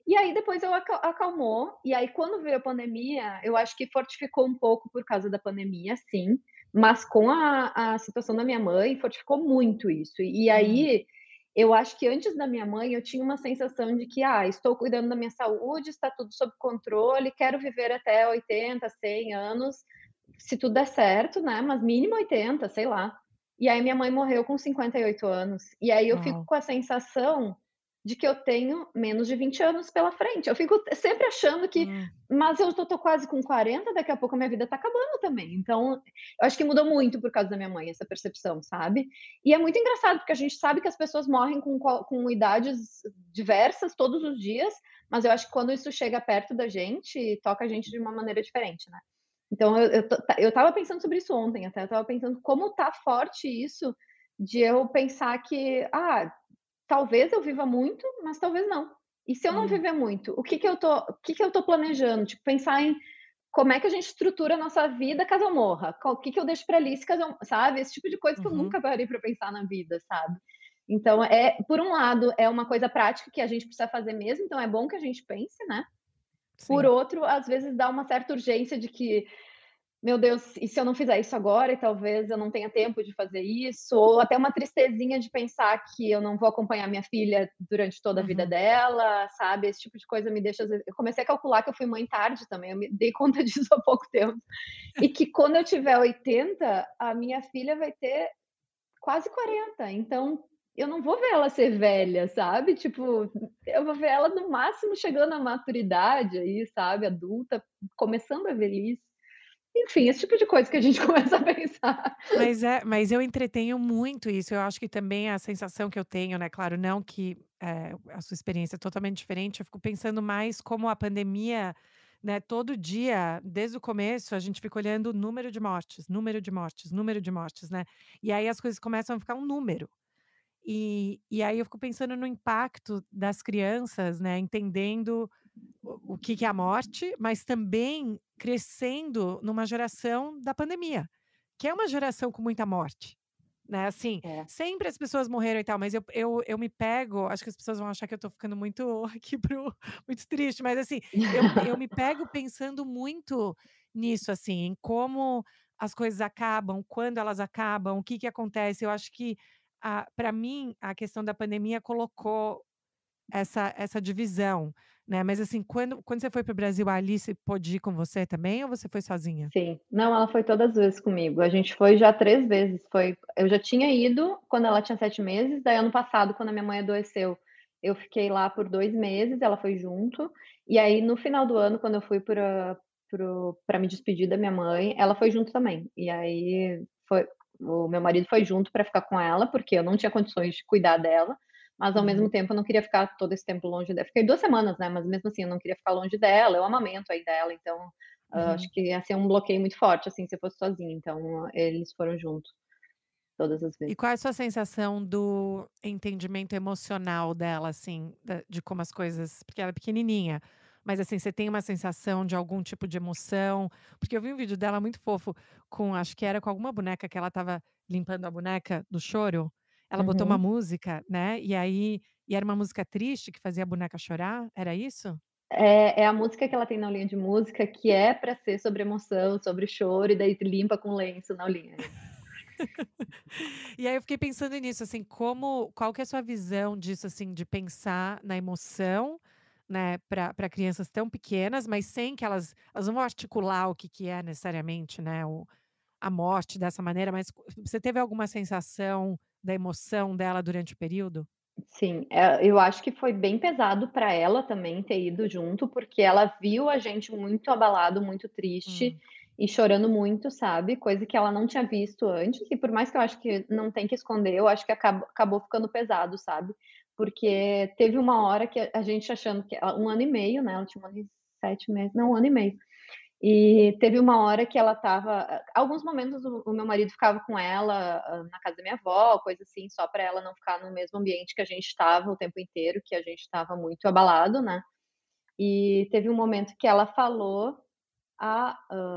e aí depois eu acalmou, e aí quando veio a pandemia, eu acho que fortificou um pouco por causa da pandemia, sim, mas com a situação da minha mãe, fortificou muito isso. E hum, aí, eu acho que antes da minha mãe, eu tinha uma sensação de que: "Ah, estou cuidando da minha saúde, está tudo sob controle, quero viver até 80, 100 anos, se tudo der certo, né, mas mínimo 80, sei lá". E aí minha mãe morreu com 58 anos, e aí eu fico uau. com a sensação de que eu tenho menos de 20 anos pela frente. Eu fico sempre achando que Hum, mas eu tô quase com 40, daqui a pouco a minha vida tá acabando também. Então, eu acho que mudou muito por causa da minha mãe, essa percepção, sabe. E é muito engraçado, porque a gente sabe que as pessoas morrem com idades diversas todos os dias, mas eu acho que quando isso chega perto da gente, toca a gente de uma maneira diferente, né. Então eu estava pensando sobre isso ontem até, eu estava pensando como tá forte isso, de eu pensar que: "Ah, talvez eu viva muito, mas talvez não. E se eu não hum, viver muito, o que que eu tô planejando?" Tipo, pensar em como é que a gente estrutura a nossa vida caso eu morra, o que que eu deixo pra Alice caso eu sabe, esse tipo de coisa que eu uhum, nunca parei pra pensar na vida, sabe. Então, por um lado, é uma coisa prática que a gente precisa fazer mesmo, então é bom que a gente pense, né. Por sim. outro, às vezes dá uma certa urgência de que meu Deus, e se eu não fizer isso agora e talvez eu não tenha tempo de fazer isso, ou até uma tristezinha de pensar que eu não vou acompanhar minha filha durante toda a vida Uhum. dela, sabe, esse tipo de coisa me deixa às vezes eu comecei a calcular que eu fui mãe tarde também, eu me dei conta disso há pouco tempo, e que quando eu tiver 80, a minha filha vai ter quase 40, então eu não vou ver ela ser velha, sabe, tipo, eu vou ver ela no máximo chegando à maturidade aí, sabe, adulta, começando a velhice. Enfim, esse tipo de coisa que a gente começa a pensar. Mas eu entretenho muito isso, eu acho que também a sensação que eu tenho, né, claro, não que, a sua experiência é totalmente diferente, eu fico pensando mais como a pandemia, né, todo dia, desde o começo, a gente fica olhando o número de mortes, número de mortes, número de mortes, né, e aí as coisas começam a ficar um número. E aí eu fico pensando no impacto das crianças, né, entendendo o que que é a morte, mas também crescendo numa geração da pandemia, que é uma geração com muita morte, né, assim, É. sempre as pessoas morreram e tal, mas eu me pego, acho que as pessoas vão achar que eu tô ficando muito aqui muito triste, mas assim, eu me pego pensando muito nisso, assim, em como as coisas acabam, quando elas acabam, o que que acontece. Eu acho que para mim, a questão da pandemia colocou essa divisão, né, mas assim, quando você foi para o Brasil, a Alice pôde ir com você também ou você foi sozinha? Sim. Não, ela foi todas as vezes comigo. A gente foi já 3 vezes. Eu já tinha ido quando ela tinha 7 meses, daí ano passado, quando a minha mãe adoeceu, eu fiquei lá por 2 meses, ela foi junto. E aí no final do ano, quando eu fui pra me despedir da minha mãe, ela foi junto também. E aí foi o meu marido foi junto pra ficar com ela, porque eu não tinha condições de cuidar dela, mas ao mesmo Uhum, tempo eu não queria ficar todo esse tempo longe dela. Fiquei 2 semanas, né, mas mesmo assim eu não queria ficar longe dela, eu amamento aí dela, então, acho uhum. que ia ser um bloqueio muito forte, assim, se eu fosse sozinha, então eles foram junto todas as E vezes. qual é a sua sensação do entendimento emocional dela, assim, de como as coisas porque ela é pequenininha, mas, assim, você tem uma sensação de algum tipo de emoção? Porque eu vi um vídeo dela muito fofo com acho que era com alguma boneca que ela estava limpando a boneca do choro, ela botou uma Uhum. música, né, e era uma música triste que fazia a boneca chorar, era isso? É a música que ela tem na aulinha de música, que é pra ser sobre emoção, sobre choro, e daí tu limpa com lenço na aulinha. E aí eu fiquei pensando nisso, assim, qual que é a sua visão disso, assim, de pensar na emoção, né, para crianças tão pequenas, mas sem que elas não vão articular o que que é necessariamente, né, a morte dessa maneira, mas você teve alguma sensação da emoção dela durante o período? Sim, eu acho que foi bem pesado pra ela também ter ido junto, porque ela viu a gente muito abalado, muito triste Hum, e chorando muito, sabe, coisa que ela não tinha visto antes, e por mais que eu acho que não tem que esconder, eu acho que acabou ficando pesado, sabe. Porque teve uma hora que a gente achando que 1 ano e meio, né, ela tinha 1 ano e 7 meses, não, 1 ano e meio. E teve uma hora que ela estava alguns momentos o meu marido ficava com ela, na casa da minha avó, coisa assim, só para ela não ficar no mesmo ambiente que a gente estava o tempo inteiro, que a gente estava muito abalado, né. E teve um momento que ela falou,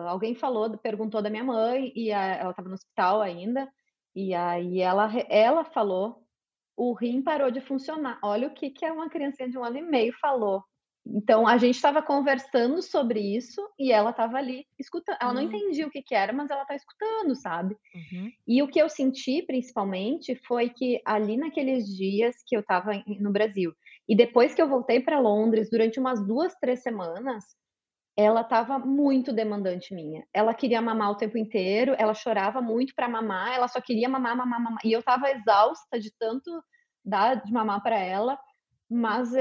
alguém falou perguntou da minha mãe, e ela estava no hospital ainda, e aí ela falou: "O rim parou de funcionar". Olha o que que uma criancinha de 1 ano e meio falou. Então a gente estava conversando sobre isso e ela estava ali escutando. Ela não hum, entendia o que que era, mas ela tá escutando, sabe. uhum, E o que eu senti principalmente foi que ali naqueles dias que eu estava no Brasil, e depois que eu voltei para Londres durante umas 2, 3 semanas, ela estava muito demandante minha. Ela queria mamar o tempo inteiro, ela chorava muito para mamar, ela só queria mamar, mamar, mamar, e eu estava exausta de tanto dar de mamar para ela, mas,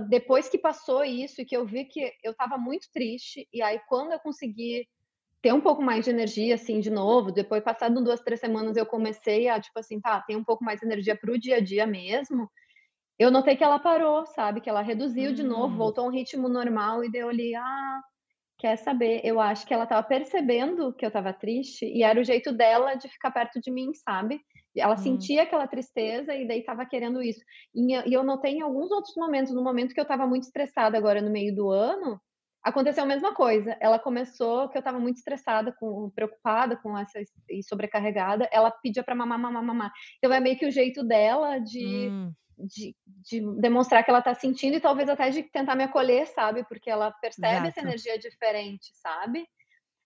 depois que passou isso e que eu vi que eu estava muito triste, e aí quando eu consegui ter um pouco mais de energia, assim, de novo, depois passado 2, 3 semanas eu comecei a, tipo assim, tá, tem um pouco mais de energia para o dia a dia mesmo, eu notei que ela parou, sabe, que ela reduziu de novo, hum, voltou a um ritmo normal, e daí eu olhei: "Ah, quer saber, eu acho que ela estava percebendo que eu estava triste e era o jeito dela de ficar perto de mim, sabe. Ela hum, sentia aquela tristeza e daí estava querendo isso. E eu notei em alguns outros momentos, no momento que eu estava muito estressada agora no meio do ano, aconteceu a mesma coisa. Ela começou que eu estava muito estressada, preocupada com essa e sobrecarregada, ela pedia para mamar, mamar, mamar. Então é meio que o jeito dela hum, de demonstrar que ela tá sentindo e talvez até de tentar me acolher, sabe, porque ela percebe essa exato. energia diferente, sabe.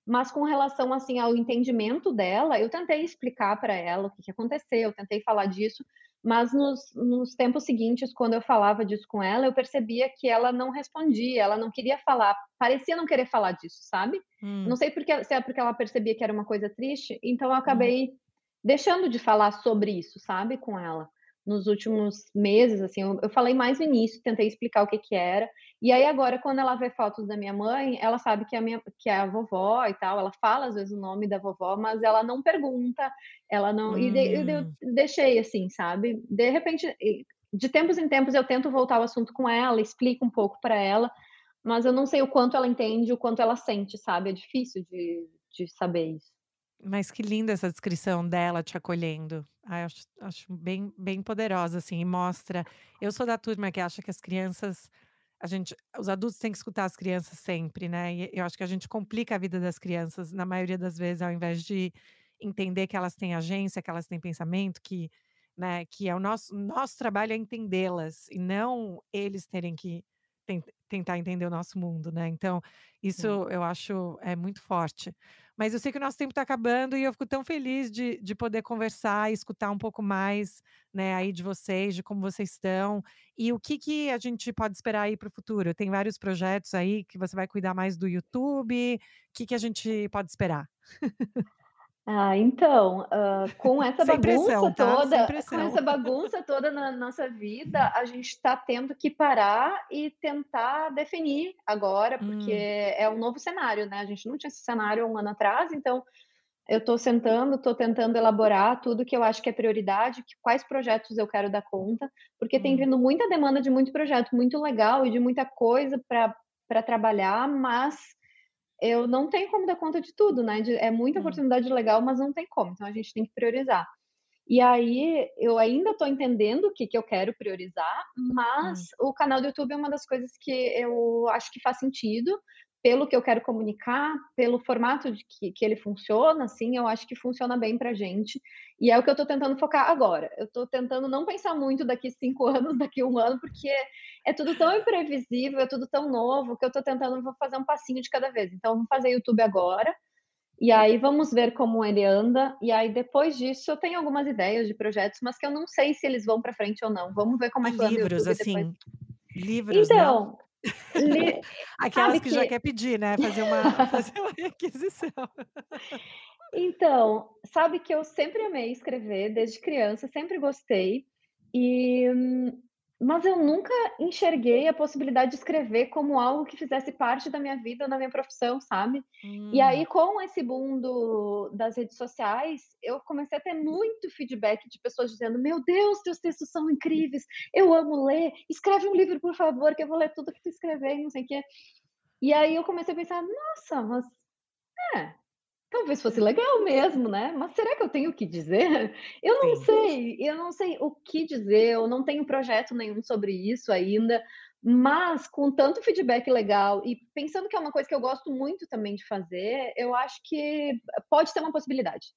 Mas com relação, assim, ao entendimento dela, eu tentei explicar pra ela o que que aconteceu, eu tentei falar disso, mas nos tempos seguintes, quando eu falava disso com ela, eu percebia que ela não respondia, ela não queria falar, parecia não querer falar disso, sabe. Não Hum, sei se é porque ela percebia que era uma coisa triste, então eu hum. acabei deixando de falar sobre isso, sabe, com ela. Nos últimos meses, assim, eu falei mais no início, tentei explicar o que que era, e aí agora quando ela vê fotos da minha mãe, ela sabe que é a vovó e tal, ela fala às vezes o nome da vovó, mas ela não pergunta, ela não eu Hum. deixei assim, sabe. De repente, de tempos em tempos eu tento voltar ao assunto com ela, explico um pouco pra ela, mas eu não sei o quanto ela entende, o quanto ela sente, sabe, é difícil de saber isso. Mas que linda essa descrição dela te acolhendo. Ah, eu acho bem poderosa, assim, e mostra eu sou da turma que acha que as crianças os adultos têm que escutar as crianças sempre, né, e eu acho que a gente complica a vida das crianças, na maioria das vezes, ao invés de entender que elas têm agência, que elas têm pensamento, que, né, que é o nosso trabalho é entendê-las, e não eles terem que tentar entender o nosso mundo, né, então, isso É. eu acho, é muito forte. Mas eu sei que o nosso tempo está acabando e eu fico tão feliz de poder conversar e escutar um pouco mais, né, aí de vocês, de como vocês estão e o que que a gente pode esperar aí para o futuro. Tem vários projetos aí que você vai cuidar mais do YouTube, o que que a gente pode esperar? Então, com essa Sem bagunça pressão, tá? Sem toda pressão. na nossa vida, a gente está tendo que parar e tentar definir agora, porque Hum, é um novo cenário, né, a gente não tinha esse cenário 1 ano atrás, então eu estou tentando elaborar tudo que eu acho que é prioridade, quais projetos eu quero dar conta, porque tem hum, vindo muita demanda de muito projeto muito legal e de muita coisa para trabalhar, mas eu não tenho como dar conta de tudo, né, é muita hum, oportunidade legal, mas não tem como, então a gente tem que priorizar. E aí, eu ainda estou entendendo o que que eu quero priorizar, mas hum. o canal do YouTube é uma das coisas que eu acho que faz sentido, pelo que eu quero comunicar, pelo formato de que ele funciona, assim, eu acho que funciona bem pra gente, e é o que eu estou tentando focar agora. Eu estou tentando não pensar muito daqui 5 anos, daqui 1 ano, porque é tudo tão imprevisível, é tudo tão novo, que eu estou tentando vou fazer um passinho de cada vez. Então, vou fazer YouTube agora, e aí vamos ver como ele anda, e aí depois disso eu tenho algumas ideias de projetos, mas que eu não sei se eles vão para frente ou não. Vamos ver como E é que anda o livros, YouTube depois. assim, livros não? Então, li Aquelas sabe que já que quer pedir, né, fazer uma fazer uma requisição. sabe que eu sempre amei escrever desde criança, sempre gostei, e mas eu nunca enxerguei a possibilidade de escrever como algo que fizesse parte da minha vida, da minha profissão, sabe. E aí Hum, com esse boom das redes sociais, eu comecei a ter muito feedback de pessoas dizendo: "Meu Deus, teus textos são incríveis, eu amo ler, escreve um livro por favor que eu vou ler tudo que tu escrever e não sei o quê". E aí eu comecei a pensar: "Nossa, mas é, talvez fosse legal mesmo, né, mas será que eu tenho o que dizer? sim. Eu não sei o que dizer, eu não tenho projeto nenhum sobre isso ainda, mas com tanto feedback legal e pensando que é uma coisa que eu gosto muito também de fazer, eu acho que pode ser uma possibilidade.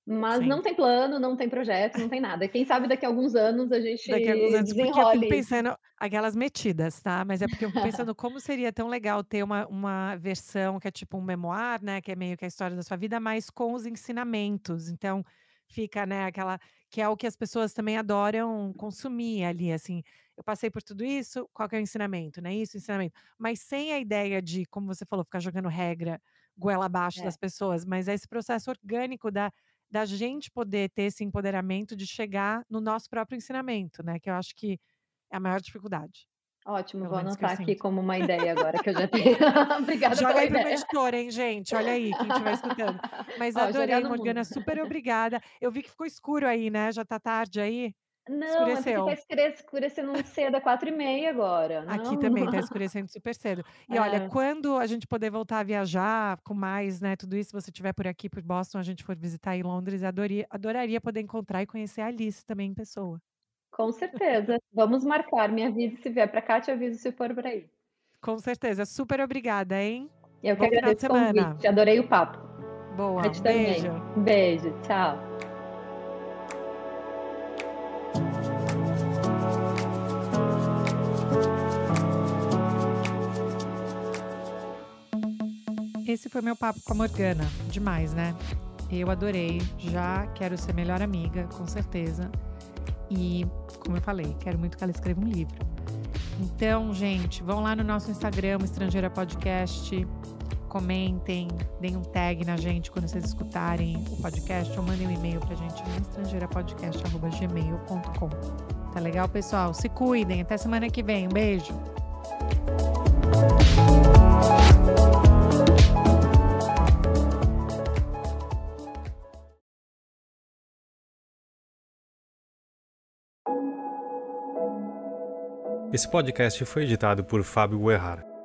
Mas Sim. não tem plano, não tem projeto, não tem nada. Quem sabe daqui a alguns anos a gente Daqui a alguns anos, porque eu fico desenrole isso. pensando aquelas metidas, tá, mas é porque eu fico pensando como seria tão legal ter uma versão que é tipo um memoir, né, que é meio que a história da sua vida, mas com os ensinamentos. Então, fica, né, aquela que é o que as pessoas também adoram consumir ali, assim, eu passei por tudo isso, qual que é o ensinamento, né, isso, ensinamento. Mas sem a ideia de, como você falou, ficar jogando regra goela abaixo das É, pessoas, mas é esse processo orgânico da gente poder ter esse empoderamento de chegar no nosso próprio ensinamento, né, que eu acho que é a maior dificuldade, ótimo, pelo vou menos que eu anotar aqui sinto. como uma ideia agora que eu já tenho. Obrigada Joga pela aí para uma ideia. editora, hein, gente, olha aí, quem estiver escutando. Mas Ó, jogar adorei, no Morgana, mundo. super obrigada. Eu vi que ficou escuro aí, né, já tá tarde aí? Não, é porque tá Escureceu. escurecendo cedo, é 4h30 agora. Aqui Não. também tá escurecendo super cedo. E olha, É, quando a gente poder voltar a viajar com mais, né, tudo isso, se você estiver por aqui, por Boston, a gente for visitar em Londres, adoraria poder encontrar e conhecer a Alice também em pessoa. com certeza. Vamos marcar, me avise se vier pra cá, te aviso se for por aí. Com certeza. Super obrigada, hein. Eu que Bom final de agradeço o semana. convite, adorei o papo. Boa, Pra ti um também. beijo. Um beijo, tchau. Esse foi meu papo com a Morgana. Demais, né? Eu adorei. Já quero ser melhor amiga, com certeza. E, como eu falei, quero muito que ela escreva um livro. Então, gente, vão lá no nosso Instagram, Estrangeira Podcast. Comentem, deem um tag na gente quando vocês escutarem o podcast ou mandem um e-mail pra gente no estrangeirapodcast@gmail.com. Tá legal, pessoal? Se cuidem. Até semana que vem. Um beijo. Esse podcast foi editado por Fábio Guerrara.